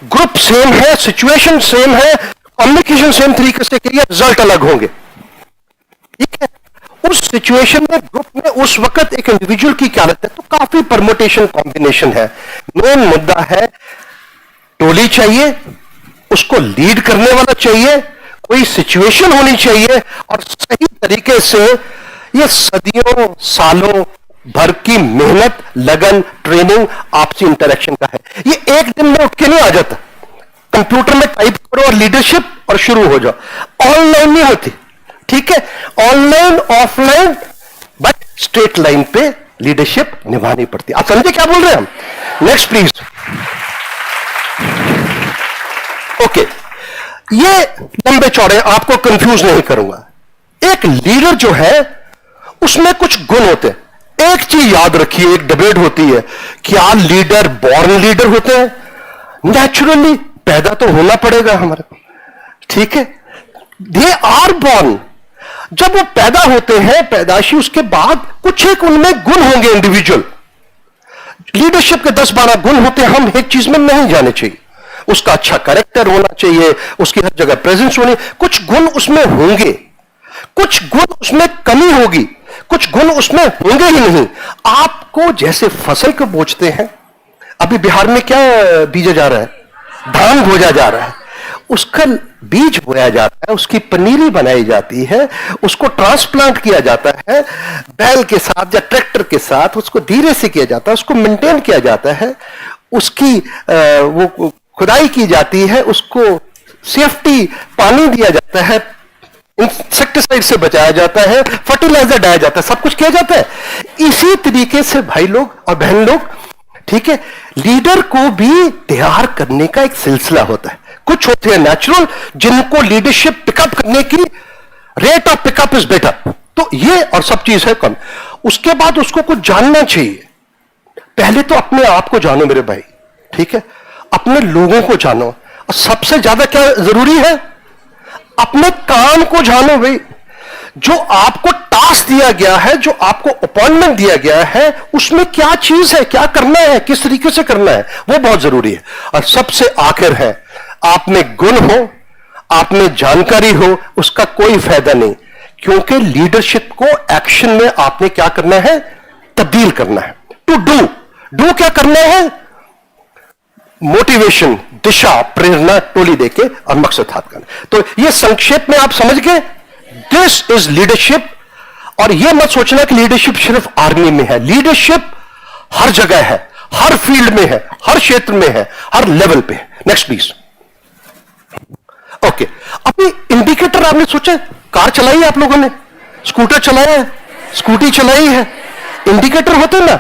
ग्रुप सेम है, सिचुएशन सेम है, कम्युनिकेशन सेम तरीके से करिए, रिजल्ट अलग होंगे, ठीक है? उस सिचुएशन में, ग्रुप में उस वक्त एक इंडिविजुअल की क्या लगता है, तो काफी परमुटेशन कॉम्बिनेशन है। मेन मुद्दा है टोली चाहिए, उसको लीड करने वाला चाहिए, कोई सिचुएशन होनी चाहिए, और सही तरीके से ये सदियों सालों भर की मेहनत, लगन, ट्रेनिंग, आपसी इंटरेक्शन का है। ये एक दिन में उठ के नहीं आ जाता। कंप्यूटर में टाइप करो और लीडरशिप और शुरू हो जाओ, ऑनलाइन नहीं होती, ठीक है? Online, offline, but straight line पे लीडरशिप निभानी पड़ती है। आप समझे क्या बोल रहे हैं हम? Next please. ओके, ये लंबे चौड़े आपको कंफ्यूज नहीं करूंगा। एक लीडर जो है उसमें कुछ गुण होते हैं। एक चीज याद रखिए, एक डिबेट होती है, क्या लीडर बॉर्न लीडर होते हैं? नेचुरली पैदा तो होना पड़ेगा हमारे, ठीक है? They are born. जब वो पैदा होते हैं, पैदाशी, उसके बाद कुछ एक उनमें गुण होंगे इंडिविजुअल। लीडरशिप के 10-12 गुण होते हैं, हम एक चीज में नहीं जाने चाहिए। उसका अच्छा कैरेक्टर होना चाहिए, उसकी हर जगह प्रेजेंस होनी, कुछ गुण उसमें होंगे, कुछ गुण उसमें कमी होगी, कुछ गुण उसमें होंगे ही नहीं। आपको जैसे फसल को बोझते हैं, अभी बिहार में क्या बीजा जा रहा है? धान बोया जा रहा है। उसका बीज बोया जाता है, उसकी पनीरी बनाई जाती है, उसको ट्रांसप्लांट किया जाता है बैल के साथ या ट्रैक्टर के साथ, उसको धीरे से किया जाता है, उसको मेंटेन किया जाता है, उसकी वो खुदाई की जाती है, उसको सेफ्टी पानी दिया जाता है, इंसेक्टिसाइड से बचाया जाता है, फर्टिलाइजर डाला जाता है, सब कुछ किया जाता है। इसी तरीके से भाई लोग और बहन लोग, ठीक है, लीडर को भी तैयार करने का एक सिलसिला होता है। कुछ होते हैं नेचुरल, जिनको लीडरशिप पिकअप करने की rate of pickup is better. तो ये और सब चीज है कम। उसके बाद उसको कुछ जानना चाहिए। पहले तो अपने आप को जानो मेरे भाई, ठीक है? अपने लोगों को जानो, और सबसे ज्यादा क्या जरूरी है, अपने काम को जानो भाई। जो आपको टास्क दिया गया है, जो आपको अपॉइंटमेंट दिया गया है, उसमें क्या चीज है, क्या करना है, किस तरीके से करना है, वो बहुत जरूरी है। और सबसे आखिर है, आप में गुण हो, आप में जानकारी हो, उसका कोई फायदा नहीं, क्योंकि लीडरशिप को एक्शन में आपने क्या करना है, तब्दील करना है। टू डू क्या करना है, मोटिवेशन, दिशा, प्रेरणा, टोली देके और मकसद हाथ करना। तो ये संक्षेप में आप समझ गए, दिस इज लीडरशिप। और यह मत सोचना कि लीडरशिप सिर्फ आर्मी में है, लीडरशिप हर जगह है, हर फील्ड में है, हर क्षेत्र में है, हर लेवल पे है। Next please. ओके, अभी इंडिकेटर आपने सोचा, कार चलाई है आप लोगों ने, स्कूटर चलाया है, स्कूटी चलाई है, इंडिकेटर होते ना,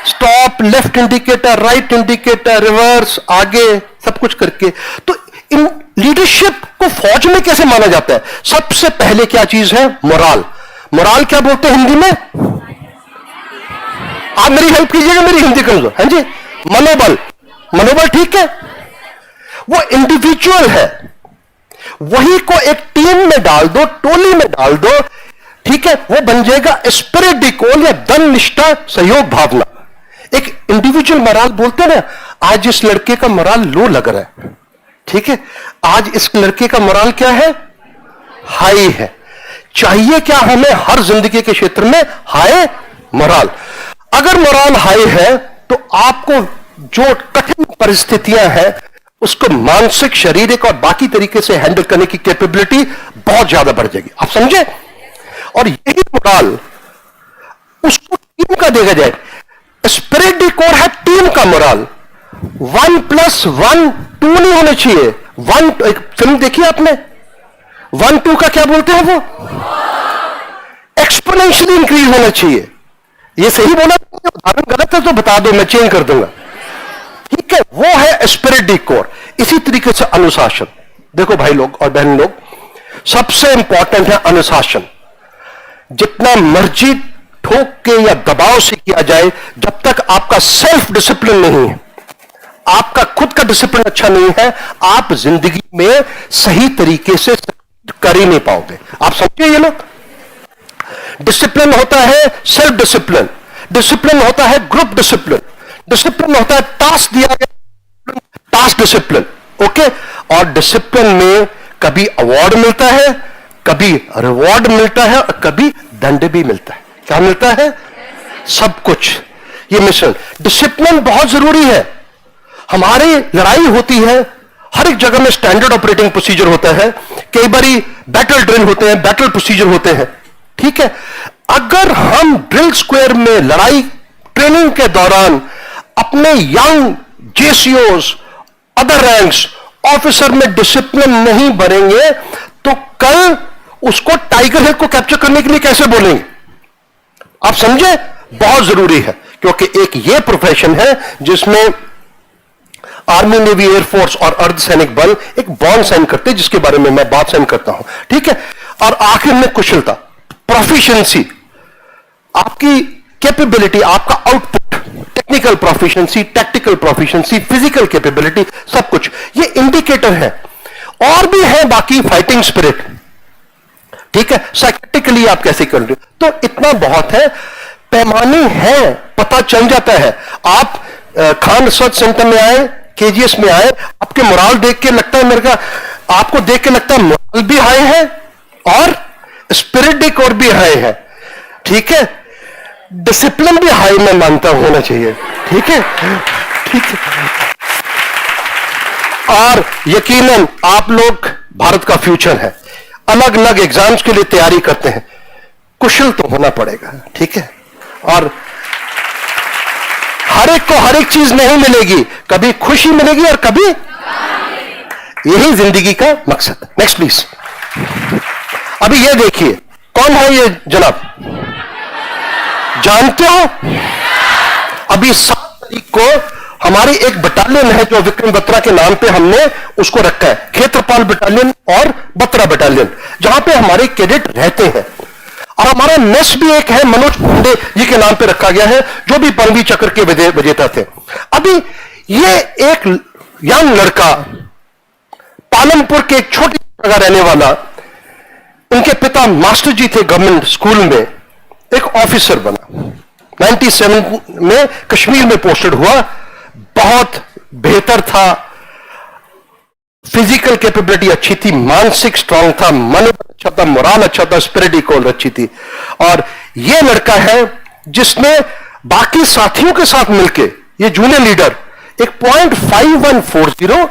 stop, left indicator, right indicator, reverse, आगे, सब कुछ करके। तो इन लीडरशिप को फौज में कैसे माना जाता है? सबसे पहले क्या चीज है? मोराल। मोराल क्या बोलते हैं हिंदी में? आप मेरी हेल्प कीजिएगा, मेरी हिंदी कमजोर है जी। मनोबल, मनोबल ठीक है, वो इंडिविजुअल है, वही को एक टीम में डाल दो, टोली में डाल दो, ठीक है, वो बन जाएगा स्पिरिट डिकोल या दन निष्ठा सहयोग भावना। एक इंडिविजुअल मोराल बोलते हैं ना, आज इस लड़के का मोराल लो लग रहा है, ठीक है, आज इस लड़के का मोराल क्या है? हाई है। चाहिए क्या हमें हर जिंदगी के क्षेत्र में? High morale. अगर मोराल हाई है तो आपको जो कठिन परिस्थितियां हैं उसको मानसिक, शारीरिक और बाकी तरीके से हैंडल करने की कैपेबिलिटी बहुत ज्यादा बढ़ जाएगी। आप समझे? और यही मोराल उसको टीम का देखा जाए, स्पिरिट डी कोर है टीम का मोराल। 1+1 2 नहीं होने चाहिए। 1, एक फिल्म देखी आपने, 1-2 का क्या बोलते हैं वो? एक्सपोनेंशियली इंक्रीज होना चाहिए। ये सही बोला? उदाहरण गलत है तो बता दो, मैं चेंज कर दूंगा, ठीक है। वो है स्पिरिट डी कोर। इसी तरीके से अनुशासन। देखो भाई लोग और बहन लोग, सबसे इंपॉर्टेंट है अनुशासन। जितना मर्जी ठोक के या दबाव से किया जाए, जब तक आपका सेल्फ डिसिप्लिन नहीं है, आपका खुद का डिसिप्लिन अच्छा नहीं है, आप जिंदगी में सही तरीके से कर ही नहीं पाओगे। आप समझिए ये लोग, डिसिप्लिन होता है सेल्फ डिसिप्लिन, डिसिप्लिन होता है ग्रुप डिसिप्लिन, डिसिप्लिन होता है टास्क दिया गया, टास्क डिसिप्लिन, ओके। और डिसिप्लिन में कभी अवार्ड मिलता है, कभी रिवॉर्ड मिलता है और कभी दंड भी मिलता है। क्या मिलता है? सब कुछ। ये मिशन डिसिप्लिन बहुत जरूरी है। हमारी लड़ाई होती है, हर एक जगह में स्टैंडर्ड ऑपरेटिंग प्रोसीजर होता है, कई बारी बैटल ड्रिल होते हैं, बैटल प्रोसीजर होते हैं, ठीक है। अगर हम ड्रिल स्क्वायर में लड़ाई ट्रेनिंग के दौरान अपने यंग जेसीओस, अदर रैंक्स, ऑफिसर में डिसिप्लिन नहीं बनेंगे तो कल उसको टाइगर हिल को कैप्चर करने के लिए कैसे बोलेंगे? आप समझे? बहुत जरूरी है, क्योंकि एक ये प्रोफेशन है जिसमें आर्मी, नेवी, एयरफोर्स और अर्धसैनिक बल एक बॉन्ड साइन करते हैं, जिसके बारे में मैं बात साइन करता हूं, ठीक है। और आखिर में कुशलता, प्रोफिशिएंसी, आपकी कैपेबिलिटी, आपका output, technical proficiency, tactical proficiency, physical capability, सब कुछ ये इंडिकेटर है। और भी है बाकी, फाइटिंग स्पिरिट, ठीक है, साइकोलॉजिकली आप कैसे कर रहे हो, तो इतना बहुत है, पैमाने हैं, पता चल जाता है। आप खान रिसर्च सेंटर में आए, केजीएस में आए, आपके मोराल देख के लगता है, मेरे का आपको देख के लगता है मोराल भी हाई है और स्पिरिट डी कोर भी हाई है, ठीक है। डिसिप्लिन भी हाई में मानता होना चाहिए, ठीक है, ठीक है। और यकीनन आप लोग भारत का फ्यूचर है, अलग अलग एग्जाम्स के लिए तैयारी करते हैं, कुशल तो होना पड़ेगा, ठीक है। और हर एक को हर एक चीज नहीं मिलेगी, कभी खुशी मिलेगी और कभी, यही जिंदगी का मकसद। Next please. अभी ये देखिए, कौन है ये जनाब? जानते हो? अभी 7 तारीख को हमारी एक बटालियन है जो विक्रम बत्रा के नाम पे हमने उसको रखा है, क्षेत्रपाल बटालियन और बत्रा बटालियन, जहां पे हमारे कैडेट रहते हैं। और हमारा मेस भी एक है, मनोज पांडे जी के नाम पे रखा गया है, जो भी परमवीर चक्र के विजेता थे। अभी ये एक यंग लड़का, पालमपुर के एक छोटी जगह रहने वाला, उनके पिता मास्टर जी थे गवर्नमेंट स्कूल में, एक ऑफिसर बना, 97 में कश्मीर में पोस्टेड हुआ, बहुत बेहतर था, फिजिकल कैपेबिलिटी अच्छी थी, मानसिक स्ट्रांग था, मनोबल अच्छा था, मोरल अच्छा था, स्पिरिट इक्वल अच्छी थी। और यह लड़का है जिसने बाकी साथियों के साथ मिलकर, ये जूनियर लीडर, एक 0.5140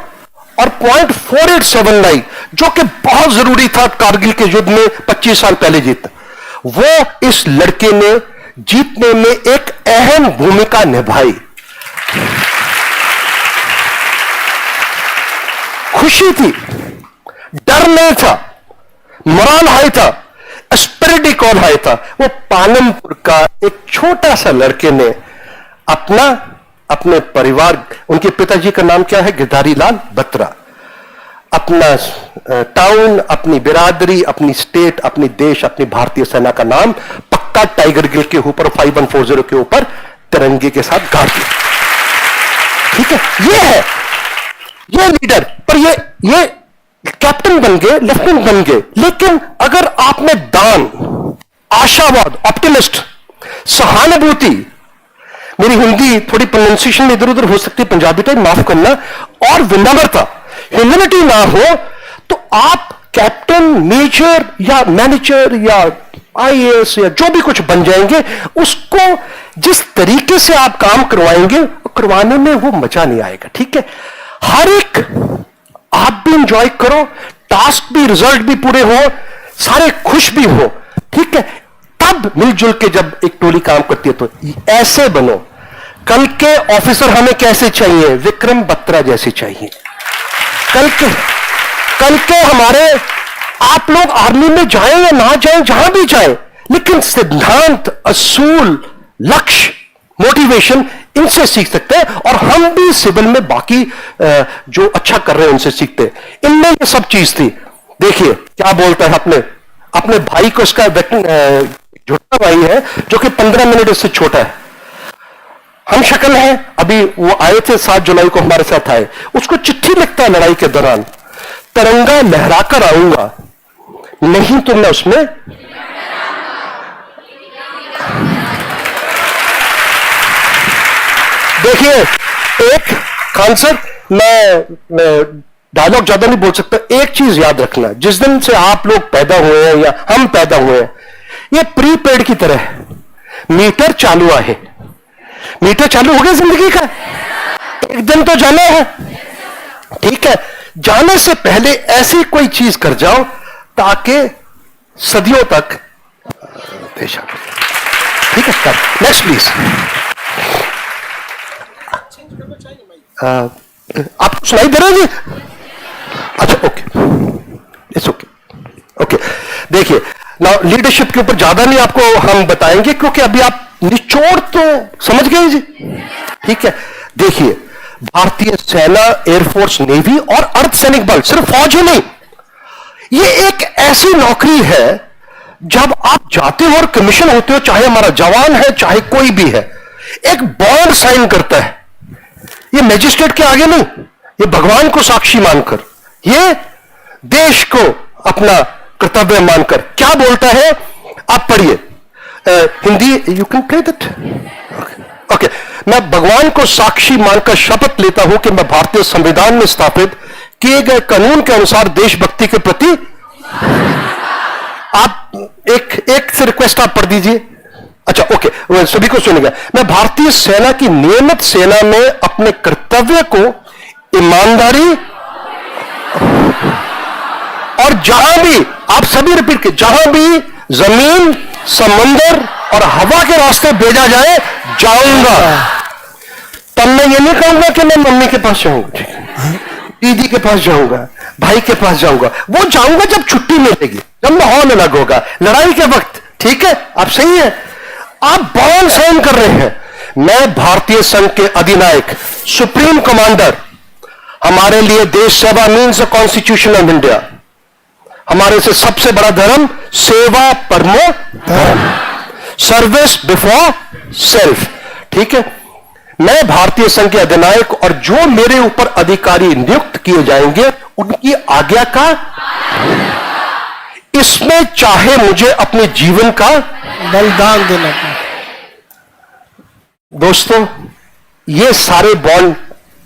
और 0.4879, जो कि बहुत जरूरी था कारगिल के युद्ध में 25 साल पहले जीता, वो इस लड़के ने जीतने में एक अहम भूमिका निभाई। खुशी थी, डर नहीं था, मोरल हाई था, स्पिरिट इक्वल हाई था। वो पालमपुर का एक छोटा सा लड़के ने अपने परिवार, उनके पिताजी का नाम क्या है, गिरधारी लाल बत्रा, अपना टाउन, अपनी बिरादरी, अपनी स्टेट, अपनी देश, अपनी भारतीय सेना का नाम पक्का टाइगर गिल के ऊपर 5140 के ऊपर तिरंगे के साथ गाड़ दिया। ठीक है, ये लीडर, पर ये कैप्टन बन गए, लेफ्टिनेंट बन गए। लेकिन अगर आपने दान, आशावाद, ऑप्टिमिस्ट, सहानुभूति, मेरी हिंदी थोड़ी प्रोनाउंसिएशन इधर उधर हो सकती है, पंजाबी टाइप माफ करना, और विनम्रता, ह्यूमिलिटी ना हो तो आप कैप्टन, मेजर या मैनेजर या आईएएस या जो भी कुछ बन जाएंगे, उसको जिस तरीके से आप काम करवाएंगे, करवाने में वो मजा नहीं आएगा। ठीक है, हर एक आप भी इंजॉय करो, टास्क भी, रिजल्ट भी पूरे हो, सारे खुश भी हो। ठीक है, तब मिलजुल के जब एक टोली काम करती है तो ऐसे बनो। कल के ऑफिसर हमें कैसे चाहिए, विक्रम बत्रा जैसे चाहिए। कल के हमारे, आप लोग आर्मी में जाएं या ना जाएं, जहां भी जाएं, लेकिन सिद्धांत, असूल, लक्ष्य, मोटिवेशन, इनसे सीख सकते हैं। और हम भी सिविल में बाकी जो अच्छा कर रहे हैं उनसे सीखते हैं। इनमें ये सब चीज थी। देखिए क्या बोलता है अपने भाई को, उसका छोटा भाई है जो कि 15 मिनट इससे छोटा है, हम शक्ल है। अभी वो आए थे 7 जुलाई को हमारे साथ आए, उसको चिट्ठी लिखता है लड़ाई के दौरान, तिरंगा लहराकर आऊंगा, नहीं तो मैं उसमें देखिए एक खान सर, मैं डायलॉग ज्यादा नहीं बोल सकता। एक चीज याद रखना, जिस दिन से आप लोग पैदा हुए हैं या हम पैदा हुए हैं, ये प्रीपेड की तरह है, मीटर चालू है, मीटर चालू हो गया जिंदगी का, एक दिन तो जाना है। ठीक है, जाने से पहले ऐसी कोई चीज कर जाओ ताकि सदियों तक देश आगे। ठीक है, नेक्स्ट प्लीज। आपको सुनाई दे रहा है जी? अच्छा, ओके, इट्स ओके, ओके। देखिए नाउ लीडरशिप के ऊपर ज्यादा नहीं आपको हम बताएंगे, क्योंकि अभी आप निचोड़ तो समझ गए जी। ठीक है, देखिए भारतीय सेना, एयरफोर्स, नेवी और अर्धसैनिक बल, सिर्फ फौज ही नहीं, ये एक ऐसी नौकरी है जब आप जाते हो और कमीशन होते हो, चाहे हमारा जवान है चाहे कोई भी है, एक बॉन्ड साइन करता है। ये मैजिस्ट्रेट के आगे नहीं, ये भगवान को साक्षी मानकर, ये देश को अपना कर्तव्य मानकर। क्या बोलता है, आप पढ़िए Hindi, you can play that. Okay, मैं भगवान को साक्षी मानकर शपथ लेता हूं कि मैं भारतीय संविधान में स्थापित किए गए कानून के अनुसार देशभक्ति के प्रति, आप एक से रिक्वेस्ट आप पढ़ दीजिए। अच्छा, ओके, सभी को सुनेगा। मैं भारतीय सेना की नियमित सेना में अपने कर्तव्य को ईमानदारी और जहां भी, आप सभी रिपीट के, जहां भी जमीन, समंदर और हवा के रास्ते भेजा जाए जाऊंगा। तब मैं ये नहीं कहूंगा कि मैं मम्मी के पास जाऊंगा, दीदी के पास जाऊंगा, भाई के पास जाऊंगा। वो जाऊंगा जब छुट्टी मिलेगी, जब माहौल अलग होगा, लड़ाई के वक्त। ठीक है, आप सही है, आप बॉन्ड साइन कर रहे हैं। मैं भारतीय संघ के अधिनायक, सुप्रीम कमांडर, हमारे लिए देश सेवा means the constitution of India. हमारे से सबसे बड़ा धर्म सेवा परमो धर्म, सर्विस बिफोर सेल्फ। ठीक है, मैं भारतीय संघ के अधिनायक और जो मेरे ऊपर अधिकारी नियुक्त किए जाएंगे उनकी आज्ञा का, इसमें चाहे मुझे अपने जीवन का बलिदान देना पड़ा। दोस्तों, ये सारे बॉन्ड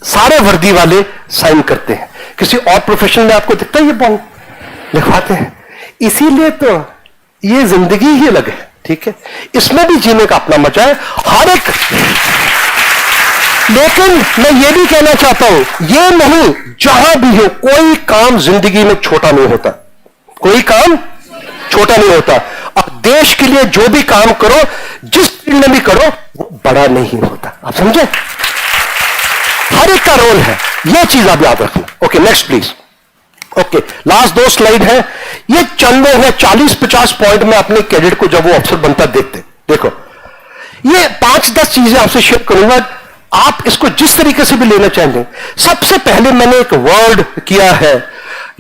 सारे वर्दी वाले साइन करते हैं। किसी और प्रोफेशन में आपको दिखता है ये बॉन्ड लिखवाते हैं? इसीलिए तो ये जिंदगी ही अलग है, ठीक है? इसमें भी जीने का अपना मजा है हर एक। लेकिन मैं ये भी कहना चाहता हूं, ये नहीं, जहां भी हो, कोई काम जिंदगी में छोटा नहीं होता, कोई काम छोटा नहीं होता। अब देश के लिए जो भी काम करो, जिस फील्ड में भी करो, वो बड़ा नहीं होता। आप समझे? हर एक का रोल है, ये चीज आप याद रखना। Okay, next please. Okay, last 2 slide है। ये चंद लोग हैं 40-50 पॉइंट में अपने कैडेट को जब वो अफसर बनता देखते। देखो, ये 5-10 चीजें आपसे शेयर करूंगा, आप इसको जिस तरीके से भी लेना चाहेंगे। सबसे पहले मैंने एक वर्ड किया है,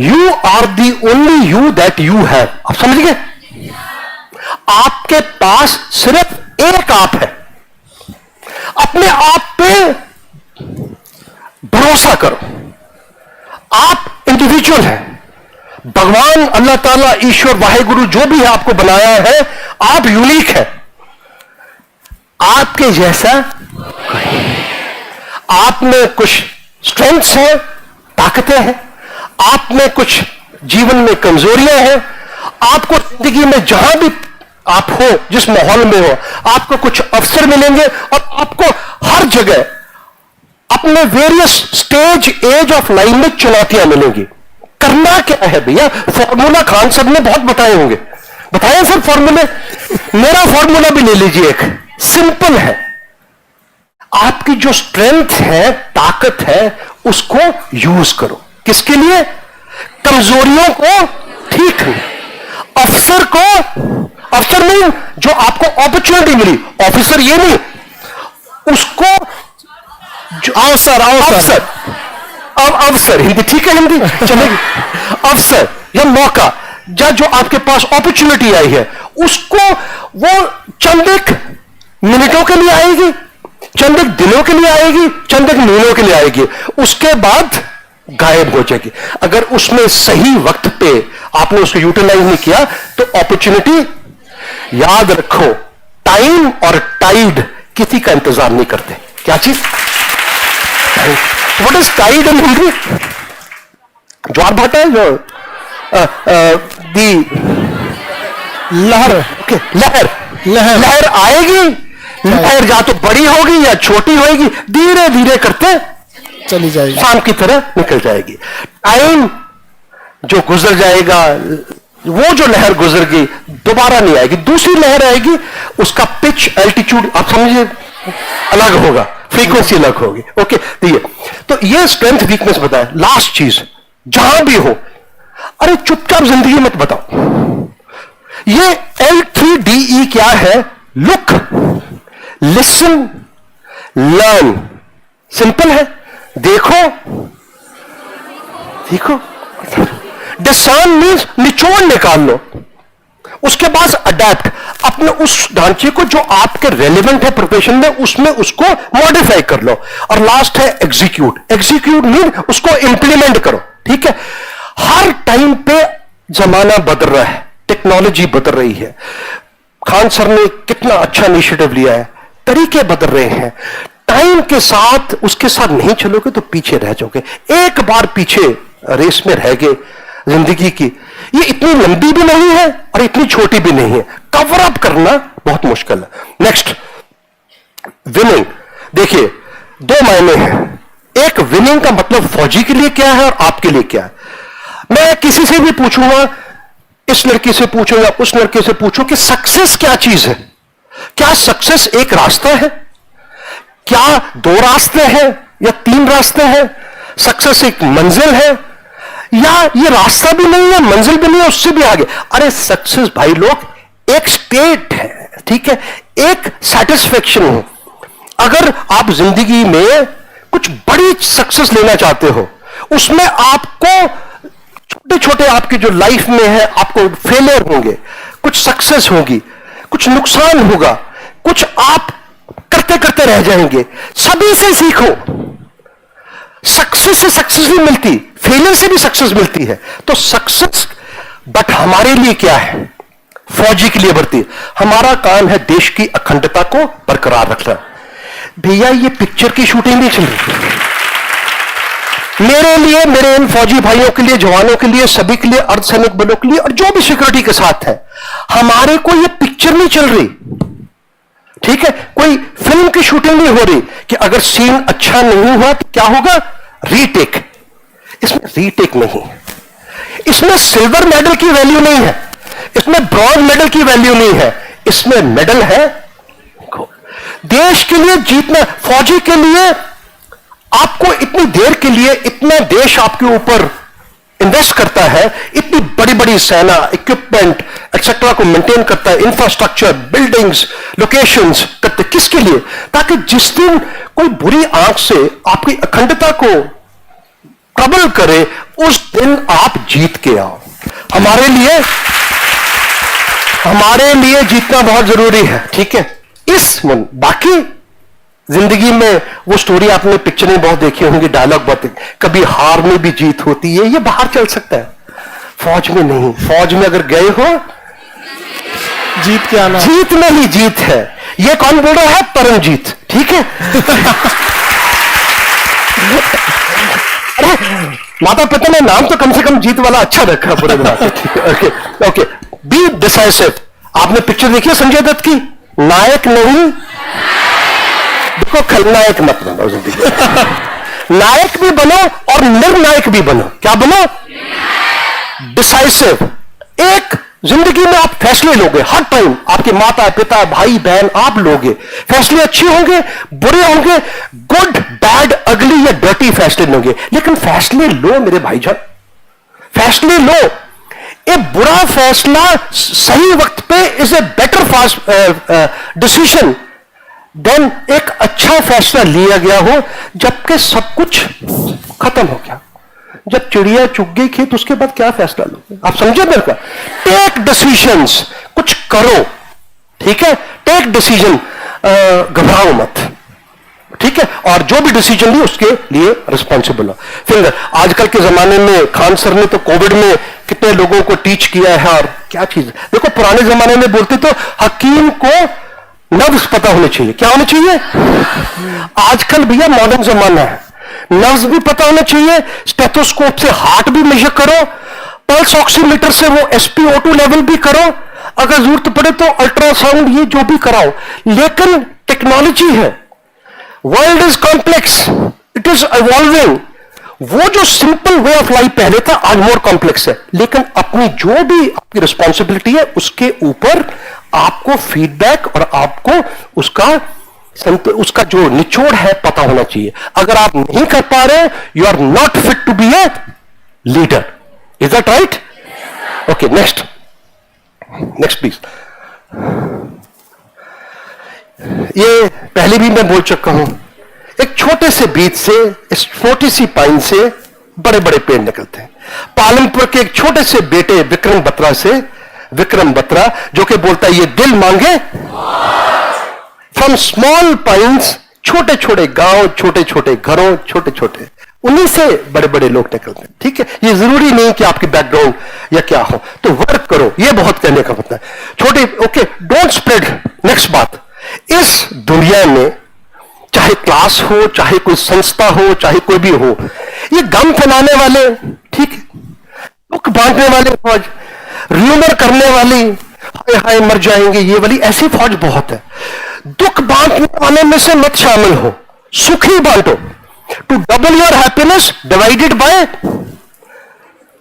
you are the only you that you have. आप समझ गए? आपके पास सिर्फ एक आप है। अपने आप पे भरोसा करो। आप इंडिविजुअल हैं। भगवान, अल्लाह ताला, ईश्वर, वाहेगुरु जो भी है आपको बनाया है, आप यूनिक है। आपके जैसा आप में कुछ स्ट्रेंथ्स हैं, ताकतें हैं, आप में कुछ जीवन में कमजोरियां हैं। आपको जिंदगी में जहां भी आप हो, जिस माहौल में हो, आपको कुछ अवसर मिलेंगे और आपको हर जगह अपने various stages of life में चुनौतियां मिलेंगी। करना क्या है भैया? फॉर्मूला खान साहब ने बहुत बताए होंगे, बताए सर फॉर्मूले। मेरा फॉर्मूला भी ले लीजिए, एक सिंपल है। आपकी जो स्ट्रेंथ है, ताकत है, उसको यूज करो। किसके लिए? कमजोरियों को ठीक नहीं। अफसर को, अफसर नहीं, जो आपको अपॉर्चुनिटी मिली, ऑफिसर ये नहीं, उसको अवसर अवसर, अब अवसर हिंदी ठीक है, हिंदी चलेगी। अवसर या मौका, जो आपके पास अपॉर्चुनिटी आई है, उसको वो चंद एक मिनटों के लिए आएगी, चंद एक दिनों के लिए आएगी, चंद एक महीनों के लिए आएगी, उसके बाद गायब हो जाएगी। अगर उसमें सही वक्त पे आपने उसको यूटिलाइज नहीं किया तो अपॉर्चुनिटी, याद रखो, टाइम और टाइड किसी का इंतजार नहीं करते। क्या चीज? What is tide in Hindi? ज्वार भाटा है जो दी लहर। ओके, लहर लहर आएगी। लहर या तो बड़ी होगी या छोटी होगी, धीरे धीरे करते चली जाएगी, शाम की तरह निकल जाएगी। टाइम जो गुजर जाएगा, वो जो लहर गुजर गई दोबारा नहीं आएगी, दूसरी लहर आएगी, उसका पिच, एल्टीट्यूड आप समझिए अलग होगा, फ्रीक्वेंसी अलग होगी। ओके, तो ये स्ट्रेंथ वीकनेस बताया। लास्ट चीज, जहां भी हो, अरे चुपचाप जिंदगी मत बताओ। ये L3DE क्या है? Look, listen, learn. सिंपल है, देखो, देखो। डिसर्न मीन्स निचोड़ निकाल लो, उसके बाद अडेप्ट, अपने उस ढांचे को जो आपके रेलेवेंट है प्रोफेशन में, उसमें उसको मॉडिफाई कर लो। और लास्ट है एग्जीक्यूट। एग्जीक्यूट मीन उसको इंप्लीमेंट करो, ठीक है? हर टाइम पे जमाना बदल रहा है, टेक्नोलॉजी बदल रही है। खान सर ने कितना अच्छा इनिशिएटिव लिया है, तरीके बदल रहे हैं। टाइम के साथ, उसके साथ नहीं चलोगे तो पीछे रह जाओगे। एक बार पीछे रेस में रह गए जिंदगी की, ये इतनी लंबी भी नहीं है और इतनी छोटी भी नहीं है, कवर अप करना बहुत मुश्किल है। Next, winning. देखिए, 2 मायने हैं। एक, विनिंग का मतलब फौजी के लिए क्या है और आपके लिए क्या है। मैं किसी से भी पूछूंगा, इस लड़की से पूछो या उस लड़के से पूछो कि सक्सेस क्या चीज है। क्या सक्सेस एक रास्ता है? क्या 2 रास्ते हैं या 3 रास्ते हैं? सक्सेस एक मंजिल है या ये रास्ता भी नहीं है, मंजिल भी नहीं है, उससे भी आगे? अरे सक्सेस भाई लोग एक स्टेट है, ठीक है, एक सेटिस्फेक्शन है। अगर आप जिंदगी में कुछ बड़ी सक्सेस लेना चाहते हो, उसमें आपको छोटे छोटे आपकी जो लाइफ में है, आपको फेलियर होंगे, कुछ सक्सेस होगी, कुछ नुकसान होगा, कुछ आप करते करते रह जाएंगे। सभी से सीखो। सक्सेस से सक्सेस भी मिलती, फेलियर से भी सक्सेस मिलती है। तो सक्सेस, बट हमारे लिए क्या है? फौजी के लिए भर्ती। हमारा काम है देश की अखंडता को बरकरार रखना। भैया ये पिक्चर की शूटिंग नहीं चल रही। मेरे लिए, मेरे इन फौजी भाइयों के लिए, जवानों के लिए, सभी के लिए, अर्धसैनिक बलों के लिए और जो भी सिक्योरिटी के साथ है, हमारे को ये पिक्चर नहीं चल रही। ठीक है, कोई फिल्म की शूटिंग नहीं हो रही कि अगर सीन अच्छा नहीं हुआ तो क्या होगा, रीटेक। इसमें रीटेक नहीं, इसमें सिल्वर मेडल की वैल्यू नहीं है, इसमें ब्रॉन्ज मेडल की वैल्यू नहीं है, इसमें मेडल है देश के लिए जीतना। फौजी के लिए आपको इतनी देर के लिए इतना देश आपके ऊपर इन्वेस्ट करता है, इतनी बड़ी बड़ी सेना, इक्विपमेंट एक्सेट्रा को मेंटेन करता है, इंफ्रास्ट्रक्चर, बिल्डिंग्स, लोकेशंस करते, किसके लिए? ताकि जिस दिन कोई बुरी आंख से आपकी अखंडता को ट्रबल करे, उस दिन आप जीत के आओ। हमारे लिए जीतना बहुत जरूरी है। ठीक है, बाकी जिंदगी में वो स्टोरी आपने पिक्चर में बहुत देखी होंगी, डायलॉग बहुत, कभी हार में भी जीत होती है, ये बाहर चल सकता है, फौज में नहीं। फौज में अगर गए हो, जीत के आना, जीत में ही जीत है। ये कौन बोल रहा है? परमजीत। ठीक है। अरे माता पिता ने नाम तो कम से कम जीत वाला अच्छा रखा पूरे दिन। Okay okay, be decisive. आपने पिक्चर देखी है संजय दत्त की, नायक नहीं, देखो खलनायक मत बनो जिंदगी। नायक भी बनो और निर्णायक भी बनो। क्या बनो? डिसाइसिव। एक जिंदगी में आप फैसले लोगे हर टाइम, आपके माता पिता भाई बहन आप लोगे फैसले, अच्छे होंगे बुरे होंगे, गुड बैड अगली या डर्टी फैसले लोगे, लेकिन फैसले लो मेरे भाईजान, फैसले लो। एक बुरा फैसला सही वक्त पे is a better fast decision than एक अच्छा फैसला लिया गया हो जबकि सब कुछ खत्म हो गया। जब चिड़िया चुग गई खेत, उसके बाद क्या फैसला लोगे? आप समझे मेरे का? टेक डिसीजंस, कुछ करो। ठीक है, टेक डिसीजन, घबराओ मत। ठीक है, और जो भी डिसीजन ली उसके लिए रिस्पॉन्सिबल हो। फिर आजकल के जमाने में खान सर ने तो कोविड में कितने लोगों को टीच किया है, और क्या चीज। देखो पुराने जमाने में बोलते तो हकीम को नब्ज पता होने चाहिए। क्या होना चाहिए? आजकल भैया मॉडर्न जमाना है, नब्ज भी पता होना चाहिए, स्टेथोस्कोप से हार्ट भी मेजर करो, पल्स ऑक्सीमीटर से वो SpO2 लेवल भी करो, अगर जरूरत पड़े तो अल्ट्रासाउंड, ये जो भी कराओ। लेकिन टेक्नोलॉजी है, world is complex, it is evolving. वो जो सिंपल वे ऑफ लाइफ पहले था आज मोर कॉम्प्लेक्स है, लेकिन अपनी जो भी आपकी रिस्पॉन्सिबिलिटी है उसके ऊपर आपको फीडबैक और आपको उसका जो निचोड़ है पता होना चाहिए। अगर आप नहीं कर पा रहे, you are not fit to be a leader. Is that right? Okay, next please. ये पहले भी मैं बोल चुका हूं, एक छोटे से बीज से, इस छोटी सी पाइन से बड़े बड़े पेड़ निकलते हैं। पालनपुर के एक छोटे से बेटे विक्रम बत्रा जो कि बोलता है ये दिल मांगे, फ्रॉम स्मॉल पाइन्स, छोटे छोटे गांव, छोटे छोटे घरों, छोटे छोटे, उन्हीं से बड़े बड़े लोग निकलते हैं। ठीक है, ये जरूरी नहीं कि आपकी बैकग्राउंड या क्या हो, तो वर्क करो, ये बहुत कहने का मतलब है। छोटे, ओके, डोंट स्प्रेड। नेक्स्ट बात, इस दुनिया में चाहे क्लास हो, चाहे कोई संस्था हो, चाहे कोई भी हो, ये गम फैलाने वाले, ठीक है, दुख बांटने वाले फौज, र्यूमर करने वाली, हाय हाय मर जाएंगे, ये वाली ऐसी फौज बहुत है। दुख बांटने वाले में से मत शामिल हो, सुख ही बांटो। To double your happiness divided by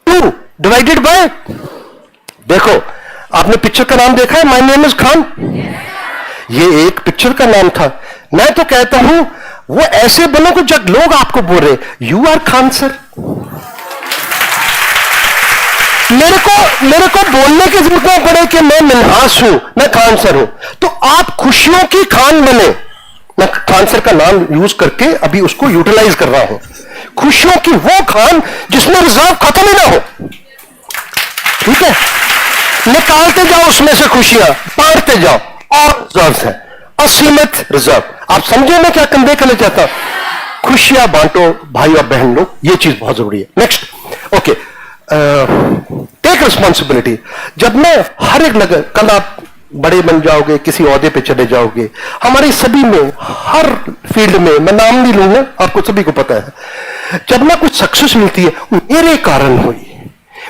2, divided by. देखो, आपने पिक्चर का नाम देखा है, माय नेम इज खान? ये एक पिक्चर का नाम था। मैं तो कहता हूं वो ऐसे बनो कि जब लोग आपको बोल रहे यू आर खान सर, मेरे को बोलने की जरूरत नहीं पड़े कि मैं मिन्हास हूं, मैं खान सर हूं, तो आप खुशियों की खान बने। मैं खान सर का नाम यूज करके अभी उसको यूटिलाइज कर रहा हूं। खुशियों की वो खान जिसमें रिजर्व खत्म ही ना हो। ठीक है, निकालते जाओ उसमें से खुशियां, बांटते जाओ, और रिजर्व है, असीमित रिजर्व। आप समझे मैं क्या कंधे करना चाहता हूं? खुशियां बांटो भाई और बहन लोग, ये चीज बहुत जरूरी है। Next, okay, take responsibility. जब मैं हर एक लगे, कल आप बड़े बन जाओगे, किसी ओहदे पे चले जाओगे, हमारे सभी में हर फील्ड में, मैं नाम नहीं लूंगा, आपको सभी को पता है, जब मैं कुछ सक्सेस मिलती है मेरे कारण हुई,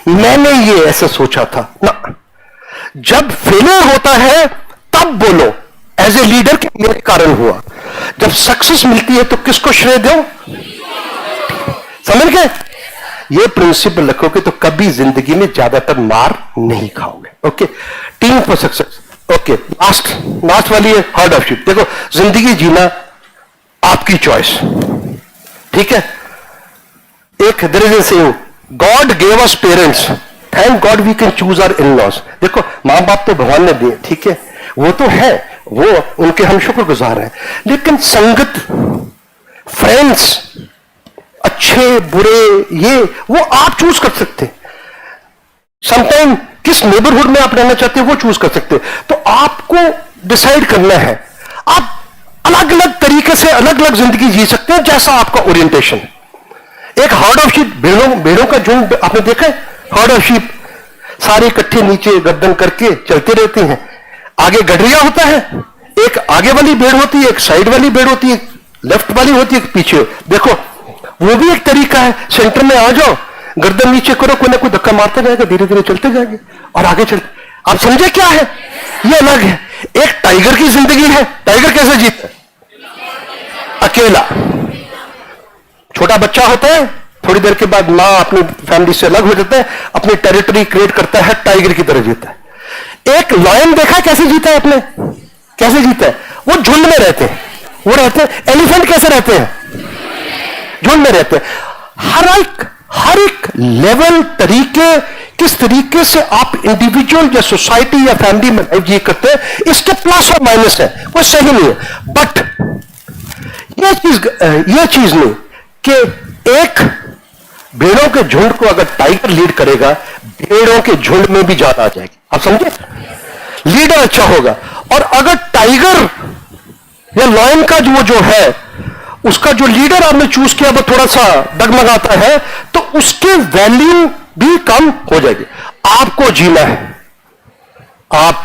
मैंने ये ऐसा सोचा था ना। जब फेलियर होता है तब बोलो एज ए लीडर कि मेरे कारण हुआ। जब सक्सेस मिलती है तो किसको श्रेय दो? समझ गए? ये प्रिंसिपल रखोगे तो कभी जिंदगी में ज्यादातर मार नहीं खाओगे। Okay, team for success. Okay, last वाली है हार्डशिप। देखो, जिंदगी जीना आपकी चॉइस, ठीक है। एक दरिद्र से God gave us parents, thank God we can choose our in laws. देखो, मां बाप तो भगवान ने दिए, ठीक है, वो तो है, वो उनके हम शुक्रगुजार हैं, लेकिन संगत, फ्रेंड्स, अच्छे बुरे, ये वो आप चूज कर सकते। समटाइम किस नेबरहुड में आप रहना चाहते हैं वो चूज कर सकते। तो आपको डिसाइड करना है। आप अलग अलग तरीके से अलग अलग जिंदगी जी सकते हैं, जैसा आपका ओरिएंटेशन है। एक हार्ड ऑफ शीप, भेड़ों का झुंड आपने देखा है? हार्ड ऑफ शीप सारे इकट्ठे नीचे गर्दन करके चलते रहते हैं। आगे गडरिया होता है, एक आगे वाली भेड़ होती है, एक साइड वाली भेड़ होती है, लेफ्ट वाली होती है, एक पीछे। देखो, वो भी एक तरीका है। सेंटर में आ जाओ, गर्दन नीचे करो, कोई ना कोई धक्का मारते जाएगा, धीरे धीरे चलते जाएंगे और आगे चलते। आप समझे क्या है? ये अलग है। एक टाइगर की जिंदगी है। टाइगर कैसे जीता है? अकेला। छोटा बच्चा होता है, थोड़ी देर के बाद मां अपनी फैमिली से अलग हो जाता है, अपनी टेरिटरी क्रिएट करता है, टाइगर की तरह जीता है। एक लायन देखा कैसे जीता है? अपने कैसे जीता है? वो झुंड में रहते हैं, वो रहते हैं। एलिफेंट कैसे रहते हैं? झुंड में रहते हैं। हर एक लेवल, तरीके, किस तरीके से आप इंडिविजुअल या सोसाइटी या फैमिली में लाइफ जी करते हैं, इसके प्लस और माइनस है, कोई सही नहीं है। बट ये चीज नहीं कि एक भेड़ों के झुंड को अगर टाइगर लीड करेगा, भेड़ों के झुंड में भी ज्यादा आ जाएगी। आप समझे? लीडर अच्छा होगा। और अगर टाइगर या लायन का जो है, उसका जो लीडर आपने चूज किया वो थोड़ा सा डगमगाता है, तो उसके वैल्यू भी कम हो जाएगी। आपको जीना है। आप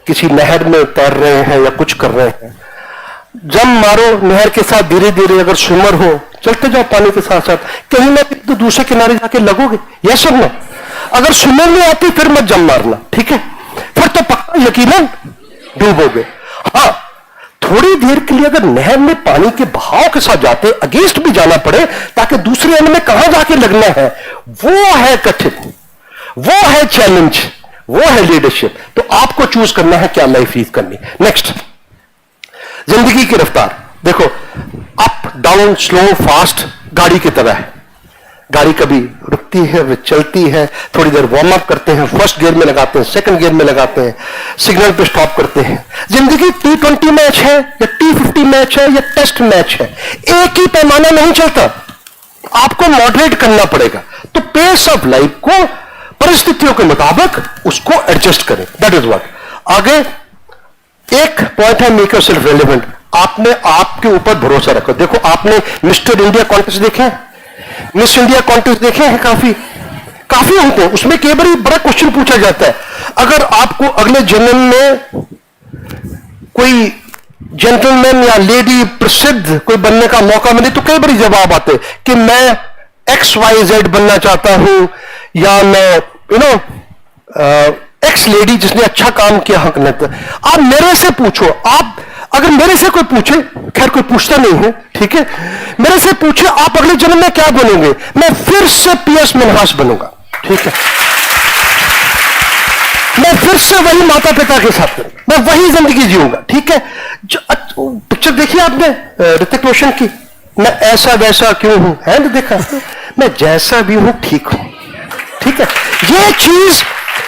किसी नहर में तैर रहे हैं या कुछ कर रहे हैं, जम मारो नहर के साथ, धीरे धीरे अगर स्विमर हो, चलते जाओ पानी के साथ साथ, कहीं ना कहीं तो दूसरे किनारे जाके लगोगे। यह सब ना, अगर स्विमर नहीं आती फिर मत जम मारना, ठीक है? फिर तो पक्का यकीनन डूबोगे। हाँ, थोड़ी देर के लिए अगर नहर में पानी के बहाव के साथ जाते, अगेंस्ट भी जाना पड़े, ताकि दूसरे एंड में कहां जाके लगना है, वो है कठिन, वो है चैलेंज, वो है लीडरशिप। तो आपको चूज करना है क्या लाइफ लीड करनी। नेक्स्ट, जिंदगी की रफ्तार। देखो, अप डाउन, स्लो, फास्ट गाड़ी की तरह है। गाड़ी कभी रुकती है, वे चलती है, थोड़ी देर वार्म अप करते हैं, फर्स्ट गियर में लगाते हैं, सेकंड गियर में लगाते हैं, सिग्नल पे स्टॉप करते हैं। जिंदगी T20 मैच है या T50 मैच है या टेस्ट मैच है, एक ही पैमाना नहीं चलता, आपको मॉडरेट करना पड़ेगा। तो पेस ऑफ लाइफ को परिस्थितियों के मुताबिक उसको एडजस्ट करें। That is what. आगे एक पॉइंट है, मेक योरसेल्फ रेलेवेंट। आपने आपके ऊपर भरोसा रखो। देखो, आपने मिस्टर इंडिया कॉन्टेस्ट देखे, मिस इंडिया कॉन्टेस्ट देखे हैं, काफी होते हैं। उसमें कई बार बड़ा क्वेश्चन पूछा जाता है, अगर आपको अगले जन्म में कोई जेंटलमैन या लेडी प्रसिद्ध कोई बनने का मौका मिले, तो कई बार जवाब आते कि मैं XYZ बनना चाहता हूं, या मैं एक्स लेडी जिसने अच्छा काम किया हक नहीं। आप मेरे से पूछो, आप अगर मेरे से कोई पूछे, खैर कोई पूछता नहीं है, ठीक है, मेरे से पूछे आप अगले जन्म में क्या बनोगे, मैं फिर से PS मिन्हास बनूंगा, ठीक है, मैं फिर से वही माता पिता के साथ, मैं वही जिंदगी जीऊंगा, ठीक है। पिक्चर देखी आपने ऋतिक रोशन की, मैं ऐसा वैसा क्यों हूं, है ना? देखा, मैं जैसा भी हूं ठीक हूं, ठीक है।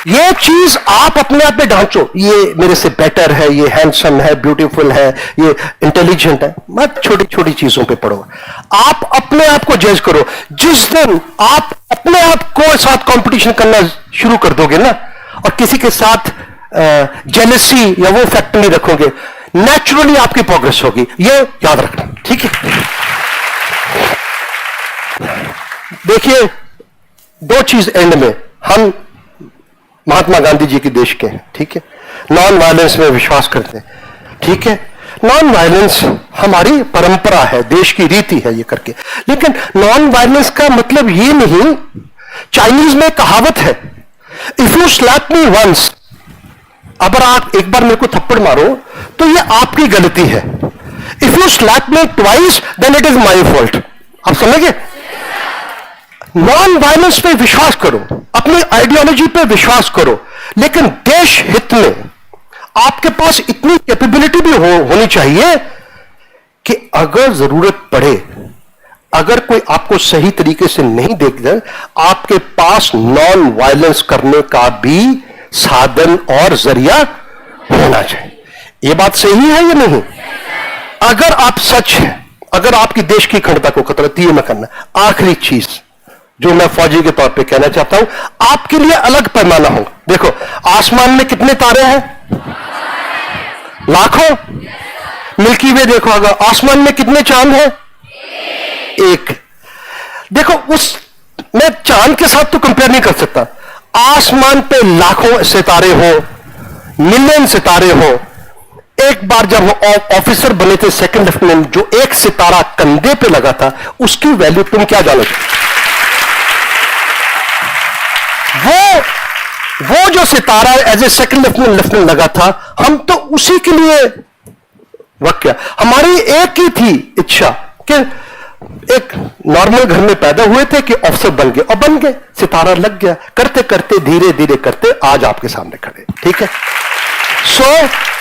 ये चीज आप अपने आप में ढांचो, ये मेरे से बेटर है, ये हैंडसम है, ब्यूटीफुल है, ये इंटेलिजेंट है। मत छोटी छोटी चीजों पे पढ़ो, आप अपने आप को जज करो। जिस दिन आप अपने आप को साथ कंपटीशन करना शुरू कर दोगे ना, और किसी के साथ जेलसी या वो फैक्टर नहीं रखोगे, नेचुरली आपकी प्रोग्रेस होगी, ये याद रखना, ठीक है। देखिए, दो चीज एंड में, हम महात्मा गांधी जी के देश के हैं, ठीक है, नॉन वायलेंस में विश्वास करते हैं, ठीक है, नॉन वायलेंस हमारी परंपरा है, देश की रीति है ये करके, लेकिन नॉन वायलेंस का मतलब ये नहीं, चाइनीज में कहावत है, if you slap me once, अगर आप एक बार मेरे को थप्पड़ मारो तो ये आपकी गलती है, if you slap me twice then it is my fault. आप समझे? नॉन वायलेंस पे विश्वास करो, अपनी आइडियोलॉजी पे विश्वास करो, लेकिन देश हित में आपके पास इतनी कैपेबिलिटी भी होनी चाहिए कि अगर जरूरत पड़े, अगर कोई आपको सही तरीके से नहीं देख दे, आपके पास नॉन वायलेंस करने का भी साधन और जरिया होना चाहिए। यह बात सही है या नहीं? अगर आप सच है, अगर आपकी देश की अखंडता को खतरा है, मैं करना आखिरी चीज जो मैं फौजी के तौर पे कहना चाहता हूं, आपके लिए अलग पैमाना होगा। देखो, आसमान में कितने तारे हैं? लाखों। मिल्की वे देखो, अगर आसमान में कितने चांद हैं? एक। देखो, उस मैं चांद के साथ तो कंपेयर नहीं कर सकता, आसमान पे लाखों सितारे हो, मिलियन सितारे हो। एक बार जब वो ऑफिसर बने थे सेकंड लेफ्टिनेंट, जो एक सितारा कंधे पे लगा था, उसकी वैल्यू तुम क्या जानोगे? वो जो सितारा एज ए सेकंड लेफ्टिनेंट लगा था, हम तो उसी के लिए वक्त किया। हमारी एक ही थी इच्छा कि एक नॉर्मल घर में पैदा हुए थे कि अफसर बन गए, और बन गए, सितारा लग गया, करते करते धीरे धीरे करते आज आपके सामने खड़े, ठीक है। So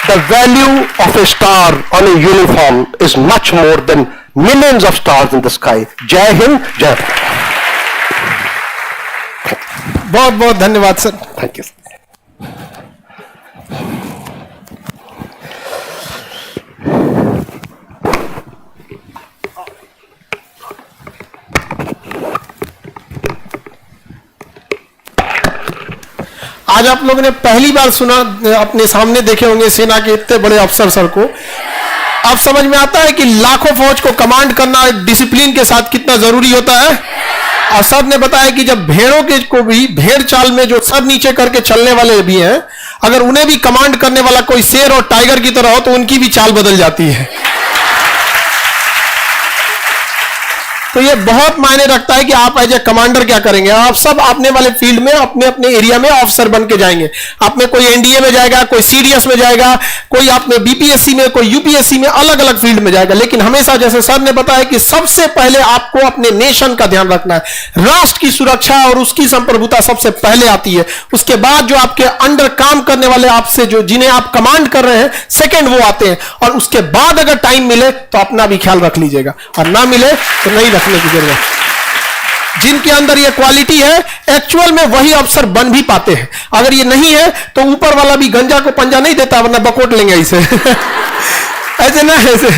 the value of A star on a uniform is much more than millions of stars in the sky. जय हिंद, जय भारत। बहुत बहुत धन्यवाद सर। Thank you. आज आप लोगों ने पहली बार सुना, अपने सामने देखे होंगे सेना के इतने बड़े अफसर सर को। अब समझ में आता है कि लाखों फौज को कमांड करना डिसिप्लिन के साथ कितना जरूरी होता है। और सर ने बताया कि जब भेड़ों के को भी भेड़ चाल में जो सर नीचे करके चलने वाले भी हैं, अगर उन्हें भी कमांड करने वाला कोई शेर और टाइगर की तरह हो तो उनकी भी चाल बदल जाती है। तो ये बहुत मायने रखता है कि आप एज ए कमांडर क्या करेंगे। आप सब अपने वाले फील्ड में अपने अपने एरिया में ऑफिसर बन के जाएंगे। आप में कोई एनडीए में जाएगा, कोई सीडीएस में जाएगा, कोई आप में बीपीएससी में, कोई यूपीएससी में, अलग अलग फील्ड में जाएगा। लेकिन हमेशा जैसे सर ने बताया कि सबसे पहले आपको अपने नेशन का ध्यान रखना है। राष्ट्र की सुरक्षा और उसकी संप्रभुता सबसे पहले आती है। उसके बाद जो आपके अंडर काम करने वाले आपसे जो जिन्हें आप कमांड कर रहे हैं, सेकेंड वो आते हैं। और उसके बाद अगर टाइम मिले तो अपना भी ख्याल रख लीजिएगा, और ना मिले तो नहीं रखने की जरूरत। जिनके अंदर ये क्वालिटी है, एक्चुअल में वही अफसर बन भी पाते हैं। अगर ये नहीं है तो ऊपर वाला भी गंजा को पंजा नहीं देता, वरना बकोट लेंगे इसे। ऐसे ना, ऐसे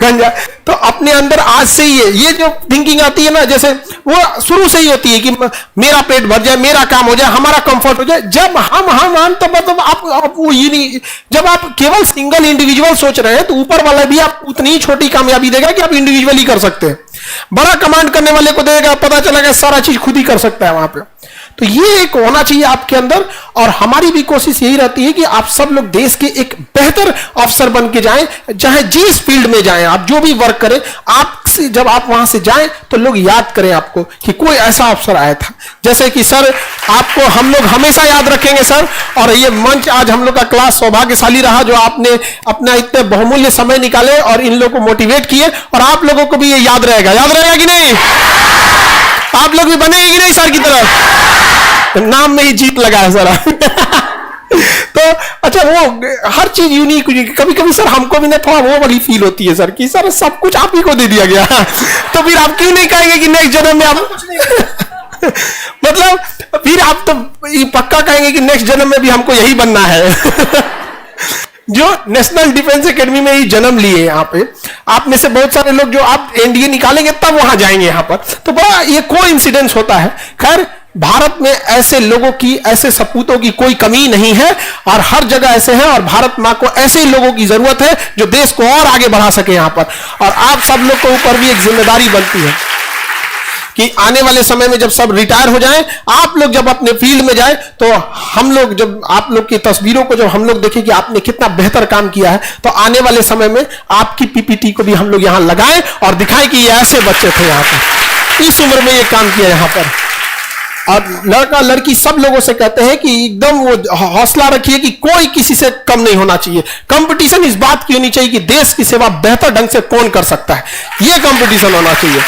गंजा तो अपने अंदर आज से ही है। ये जो थिंकिंग आती है ना, जैसे वो शुरू से ही होती है कि मेरा पेट भर जाए, मेरा काम हो जाए, हमारा कंफर्ट हो जाए। जब हम तो मतलब आप वो ये नहीं, जब आप केवल सिंगल इंडिविजुअल सोच रहे हैं तो ऊपर वाला भी आपको उतनी ही छोटी कामयाबी देगा कि आप इंडिविजुअली कर सकते हैं। बड़ा कमांड करने वाले को देगा, पता चला कि सारा चीज खुद ही कर सकता है वहां पे। तो ये एक होना चाहिए आपके अंदर। और हमारी भी कोशिश यही रहती है कि आप सब लोग देश के एक बेहतर अफसर बन के जाएं, चाहे जिस फील्ड में जाएं, आप जो भी वर्क करें, आप जब आप वहां से जाएं तो लोग याद करें आपको कि कोई ऐसा अफसर आया था। जैसे कि सर, आपको हम लोग हमेशा याद रखेंगे सर। और ये मंच आज हम लोग का क्लास सौभाग्यशाली रहा, जो आपने अपना इतने बहुमूल्य समय निकाले और इन लोगों को मोटिवेट किए। और आप लोगों को भी ये याद रहेगा कि नहीं? आप लोग भी बनेंगे कि नहीं सर की तरफ? नाम में ही जीत लगा है सर। तो अच्छा, वो हर चीज यूनिक। कभी कभी सर हमको भी ना थोड़ा वो वाली फील होती है सर कि सर सब कुछ आप ही को दे दिया गया। तो फिर आप क्यों नहीं कहेंगे कि नेक्स्ट जन्म में आप मतलब फिर आप तो पक्का कहेंगे कि नेक्स्ट जन्म में भी हमको यही बनना है। जो नेशनल डिफेंस एकेडमी में ही जन्म लिए यहाँ पे, आप में से बहुत सारे लोग जो आप एनडीए निकालेंगे तब वहां जाएंगे यहाँ पर। तो बड़ा ये कोइंसिडेंस होता है। खैर, भारत में ऐसे लोगों की, ऐसे सपूतों की कोई कमी नहीं है, और हर जगह ऐसे हैं। और भारत मां को ऐसे लोगों की जरूरत है जो देश को और आगे बढ़ा सके यहाँ पर। और आप सब लोग को ऊपर भी एक जिम्मेदारी बनती है। कि आने वाले समय में जब सब रिटायर हो जाएं, आप लोग जब अपने फील्ड में जाएं, तो हम लोग जब आप लोग की तस्वीरों को जब हम लोग देखें कि आपने कितना बेहतर काम किया है, तो आने वाले समय में आपकी पीपीटी को भी हम लोग यहां लगाएं और दिखाएं कि ये ऐसे बच्चे थे यहां पर, इस उम्र में ये काम किया यहां पर। और लड़का लड़की सब लोगों से कहते हैं कि एकदम वो हौसला रखिए कि कोई किसी से कम नहीं होना चाहिए। कंपटीशन इस बात की होनी चाहिए कि देश की सेवा बेहतर ढंग से कौन कर सकता है, ये कंपटीशन होना चाहिए।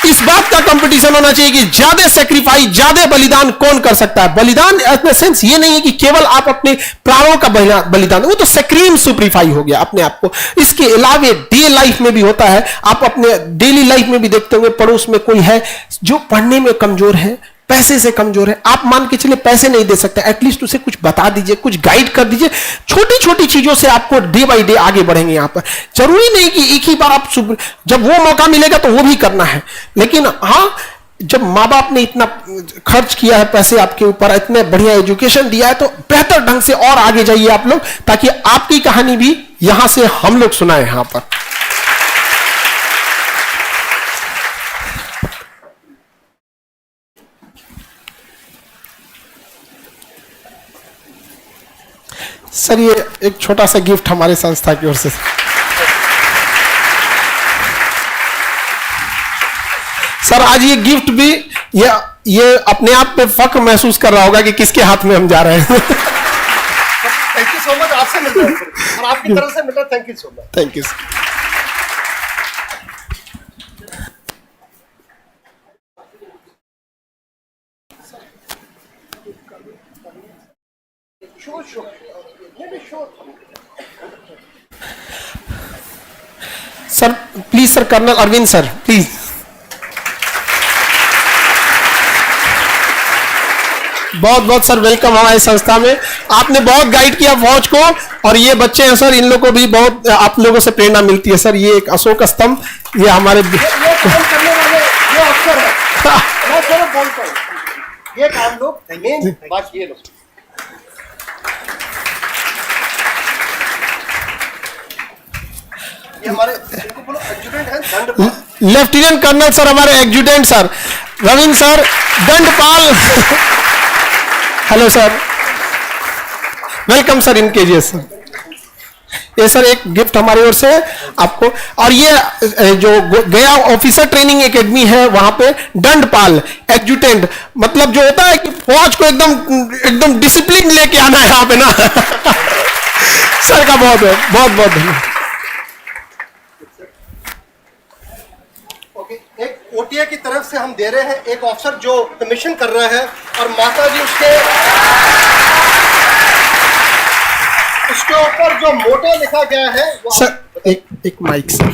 इस बात का कंपटीशन होना चाहिए कि ज्यादा सेक्रीफाइस, ज्यादा बलिदान कौन कर सकता है। बलिदान इन सेंस ये नहीं है कि केवल आप अपने प्राणों का बलिदान, वो तो सक्रीम सुपरीफाई हो गया अपने आप को। इसके अलावे डे लाइफ में भी होता है, आप अपने डेली लाइफ में भी देखते होंगे, पड़ोस में कोई है जो पढ़ने में कमजोर है, पैसे से कमजोर है, आप मान के चलिए पैसे नहीं दे सकते, एटलीस्ट उसे कुछ बता दीजिए, कुछ गाइड कर दीजिए। छोटी छोटी चीजों से आपको डे बाय डे आगे बढ़ेंगे। यहां पर जरूरी नहीं कि एक ही बार आप जब वो मौका मिलेगा तो वो भी करना है, लेकिन हाँ, जब माँ बाप ने इतना खर्च किया है पैसे आपके ऊपर, इतने बढ़िया एजुकेशन दिया है, तो बेहतर ढंग से और आगे जाइए आप लोग, ताकि आपकी कहानी भी यहां से हम लोग सुनाए यहां पर। सर ये एक छोटा सा गिफ्ट हमारे संस्था की ओर से। सर आज ये गिफ्ट भी ये अपने आप पे फक्र महसूस कर रहा होगा कि किसके हाथ में हम जा रहे हैं। थैंक यू सो मच, आपसे मिल रहा है और आपकी तरफ से मिल रहा है। Thank you so much. Thank you sir. Please sir, colonel Arvind sir please. बहुत बहुत सर वेलकम हमारी संस्था में। आपने बहुत गाइड किया फौज को, और ये बच्चे हैं सर, इन लोगों को भी बहुत आप लोगों से प्रेरणा मिलती है सर। ये एक अशोक स्तंभ, ये हमारे ये काम करने वाले ये अफसर है। मैं सिर्फ बोलता हूँ ये काम लोग मेन बात ये लोग। ये हमारे एडजुटेंट हैं दंडपाल, लेफ्टिनेंट कर्नल सर, हमारे adjutant sir Ravindra sir Dandpal. Hello sir, welcome sir in KGS sir. ये सर एक गिफ्ट हमारी ओर से आपको। और ये जो गया ऑफिसर ट्रेनिंग एकेडमी है, वहां पे दंडपाल एडजुटेंट, मतलब जो होता है कि फौज को एकदम डिसिप्लिन लेके आना है यहाँ पे ना। सर का बहुत बहुत धन्यवाद। एक ओटीए की तरफ से हम दे रहे हैं, एक ऑफिसर जो कमीशन कर रहा है, और माता जी उसके ऊपर जो मोटो लिखा गया है वो सर एक माइक सर,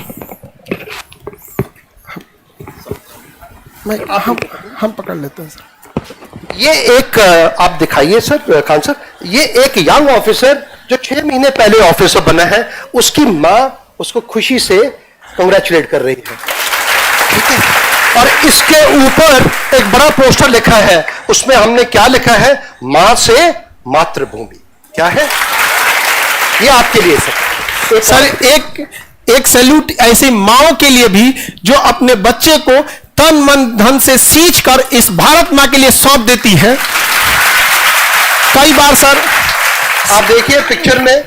हम पकड़ लेते हैं सर। ये एक आप दिखाइए सर, खान सर, ये एक यंग ऑफिसर जो 6 महीने पहले ऑफिसर बना है, उसकी माँ उसको खुशी से कांग्रेचुलेट कर रही है, ठीक है। और इसके ऊपर एक बड़ा पोस्टर लिखा है, उसमें हमने क्या लिखा है, मां से मातृभूमि। क्या है ये आपके लिए सर। सर एक सैल्यूट ऐसी माओ के लिए भी जो अपने बच्चे को तन मन धन से सींच कर इस भारत मां के लिए सौंप देती है। कई बार सर आप देखिए पिक्चर में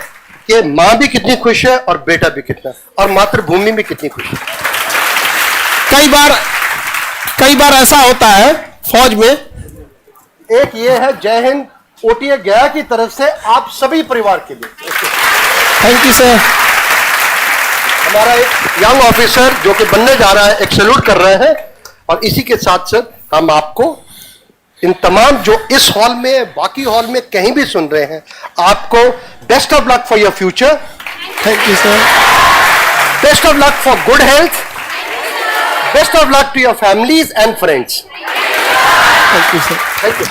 कि मां भी कितनी खुश है और बेटा भी कितना, और मातृभूमि भी कितनी खुश है। कई बार ऐसा होता है फौज में। एक ये है जय हिंद ओटीए गया की तरफ से आप सभी परिवार के लिए। Thank you sir. हमारा एक यंग ऑफिसर जो कि बनने जा रहा है, एक सैल्यूट कर रहे हैं। और इसी के साथ साथ हम आपको इन तमाम जो इस हॉल में, बाकी हॉल में कहीं भी सुन रहे हैं, आपको best of luck for your future. Thank you sir. Best of luck for good health. Best of luck to your families and friends. Thank you sir. Thank you.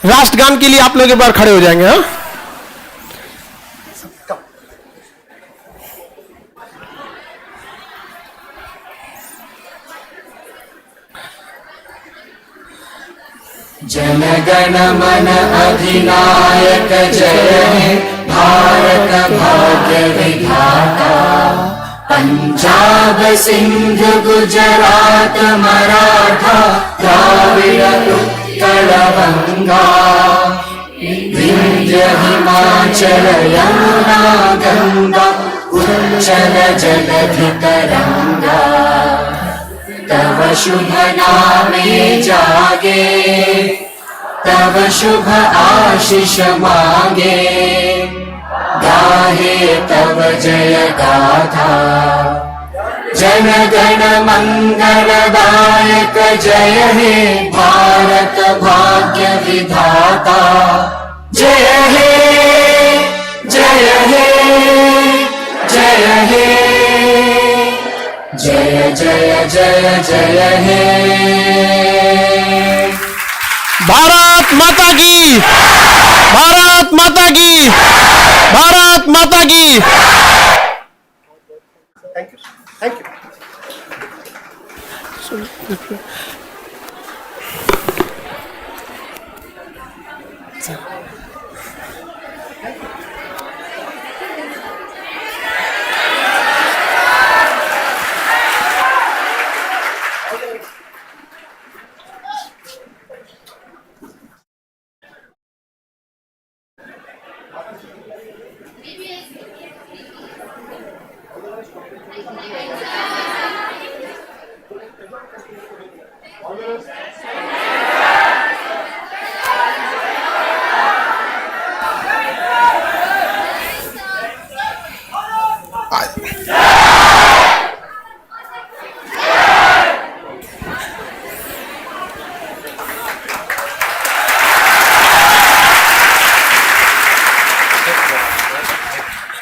राष्ट्रगान के लिए आप लोग एक बार खड़े हो जाएंगे। हाँ, जनगण मन अधिनायक जय हे भारत भाग्य विधाता। पंजाब सिंध गुजरात मराठा द्राविड़ उत्कल गंगा। विंध्य हिमाचल यमुना गंगा उच्चल जलधि तरंगा। तव शुभ नामे जागे तव शुभ आशीष मांगे। गाहे तव जय गाथा जन गण मंगलदायक जय हे भारत भाग्य विधाता। जय हे जय हे जय हे जय जय जय जय हे। भारत माता की, भारत माता की, भारत माता की। Thank you, thank you.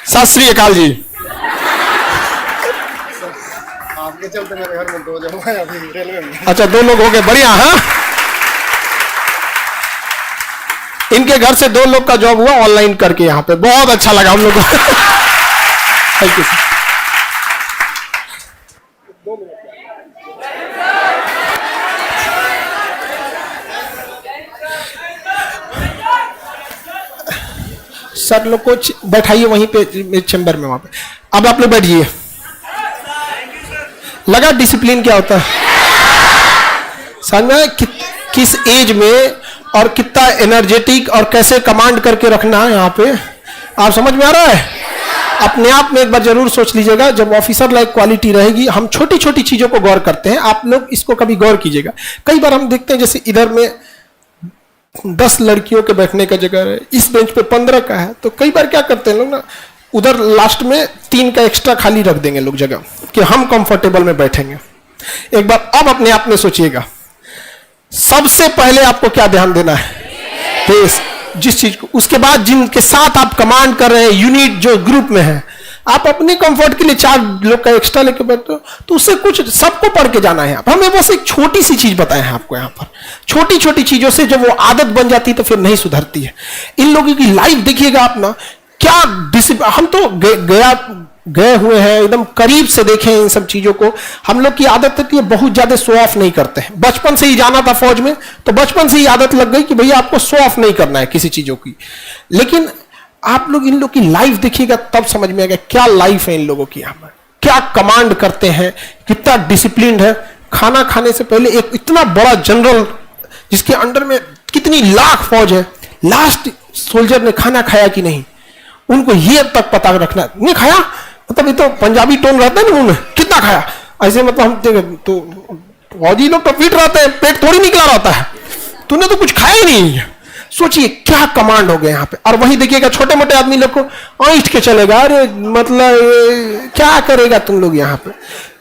सत श्री अकाल जी। आपके चलते मेरे घर में 2 जगह है अभी रेलवे में। अच्छा, 2 लोग हो गए, बढ़िया। हाँ, इनके घर से 2 लोग का जॉब हुआ ऑनलाइन करके, यहाँ पे बहुत अच्छा लगा हम लोग को। Thank you sir. सर लोग को बैठाइए वहीं पे चैम्बर में, वहां पे। अब आप लोग बैठिए। लगा डिसिप्लिन क्या होता है? समझ में किस एज में और कितना एनर्जेटिक और कैसे कमांड करके रखना है यहाँ पे, आप समझ में आ रहा है? अपने आप में एक बार जरूर सोच लीजिएगा। जब ऑफिसर लाइक क्वालिटी रहेगी, हम छोटी छोटी चीजों को गौर करते हैं, आप लोग इसको कभी गौर कीजिएगा। कई बार हम देखते हैं जैसे इधर में 10 लड़कियों के बैठने का जगह है, इस बेंच पे 15 का है, तो कई बार क्या करते हैं लोग ना, उधर लास्ट में 3 का एक्स्ट्रा खाली रख देंगे लोग जगह, कि हम कंफर्टेबल में बैठेंगे। एक बार अब अपने आप में सोचिएगा, सबसे पहले आपको क्या ध्यान देना है? फेस, जिस चीज को, उसके बाद जिनके साथ आप कमांड कर रहे हैं, यूनिट जो ग्रुप में है, आप अपने कंफर्ट के लिए 4 लोग का एक्स्ट्रा लेके बैठते हो, तो उससे कुछ सबको पढ़ के जाना है। हमें बस एक छोटी सी चीज बताए हैं आपको यहाँ पर। छोटी छोटी चीजों से जब वो आदत बन जाती है तो फिर नहीं सुधरती है। इन लोगों की लाइफ देखिएगा आप ना, क्या डिसिप्लिन। हम तो गए हुए हैं, एकदम करीब से देखे इन सब चीजों को। हम लोग की आदत है कि बहुत ज्यादा शो ऑफ नहीं करते हैं। बचपन से ही जाना था फौज में, तो बचपन से ही आदत लग गई कि भैया आपको शो ऑफ नहीं करना है किसी चीजों की। लेकिन आप लोग इन लोग की लाइफ देखिएगा, तब समझ में आएगा क्या लाइफ है इन लोगों की। यहाँ क्या कमांड करते हैं, कितना डिसिप्लिन है। खाना खाने से पहले एक इतना बड़ा जनरल जिसके अंडर में कितनी लाख फौज है, लास्ट सोल्जर ने खाना खाया कि नहीं, उनको ये तक पता रखना। नहीं खाया मतलब ये तो पंजाबी टोन रहता है ना, उन्हें कितना खाया, ऐसे मतलब हम तो फौजी लोग तो पीट रहते हैं, पेट थोड़ी निकला रहता है, तूने तो कुछ खाया ही नहीं। सोचिए क्या कमांड हो गए यहाँ पे। और वही देखिएगा छोटे मोटे आदमी लोग को ऐंठ के चलेगा, अरे मतलब क्या करेगा तुम लोग यहाँ पे।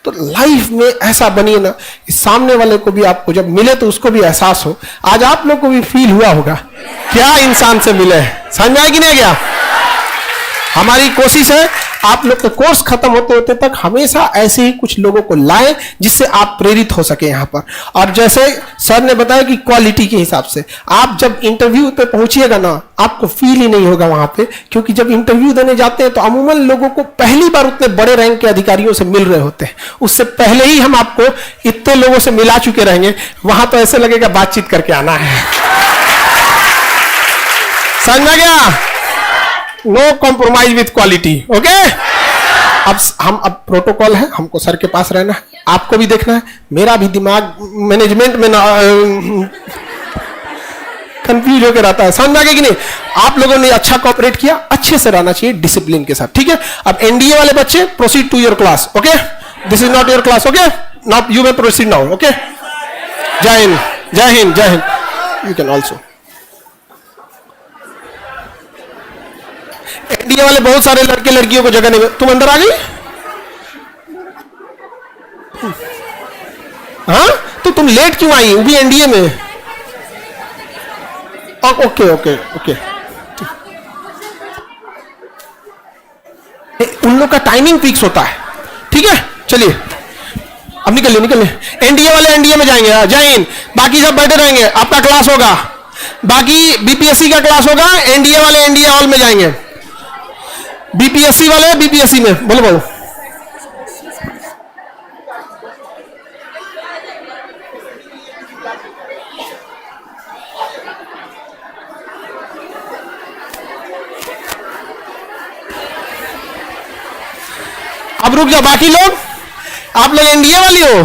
तो लाइफ में ऐसा बनिए ना, सामने वाले को भी आपको जब मिले तो उसको भी एहसास हो। आज आप लोग को भी फील हुआ होगा क्या इंसान से मिले, समझ आए कि नहीं गया। हमारी कोशिश है आप लोग के कोर्स खत्म होते होते तक हमेशा ऐसे ही कुछ लोगों को लाएं जिससे आप प्रेरित हो सके यहाँ पर। और जैसे सर ने बताया कि क्वालिटी के हिसाब से आप जब इंटरव्यू पे पहुंचिएगा ना, आपको फील ही नहीं होगा वहां पे, क्योंकि जब इंटरव्यू देने जाते हैं तो अमूमन लोगों को पहली बार उतने बड़े रैंक के अधिकारियों से मिल रहे होते हैं। उससे पहले ही हम आपको इतने लोगों से मिला चुके रहेंगे, वहां तो ऐसे लगेगा बातचीत करके आना है। समझ में गया? No compromise with quality, okay? अब प्रोटोकॉल है, हमको सर के पास रहना है, आपको भी देखना है, मेरा भी दिमाग मैनेजमेंट में ना कंफ्यूज होकर रहता है। समझ में आ गया कि नहीं? आप लोगों ने अच्छा कोऑपरेट किया, अच्छे से रहना चाहिए डिसिप्लिन के साथ, ठीक है? अब एनडीए वाले बच्चे proceed to your class, okay? This is not your class, okay? Now you may proceed now, okay? जय हिंद, जय हिंद, जय Hind. You can also. NDA वाले बहुत सारे लड़के लड़कियों को जगह नहीं, तुम अंदर आ गई? हाँ, तो तुम लेट क्यों आई? वो भी एनडीए में। ओके ओके ओके, उन लोग का टाइमिंग फिक्स होता है, ठीक है? चलिए अब निकलिए निकलिए। एनडीए वाले एनडीए में जाएंगे, जय हिंद। बाकी सब बैठे रहेंगे, आपका क्लास होगा। बाकी बीपीएससी का क्लास होगा, एनडीए वाले एनडीए हॉल में जाएंगे, बीपीएससी वाले बीपीएससी में। बोलो बोलो। अब रुक जाओ, बाकी लोग, आप लोग एनडीए वाली हो?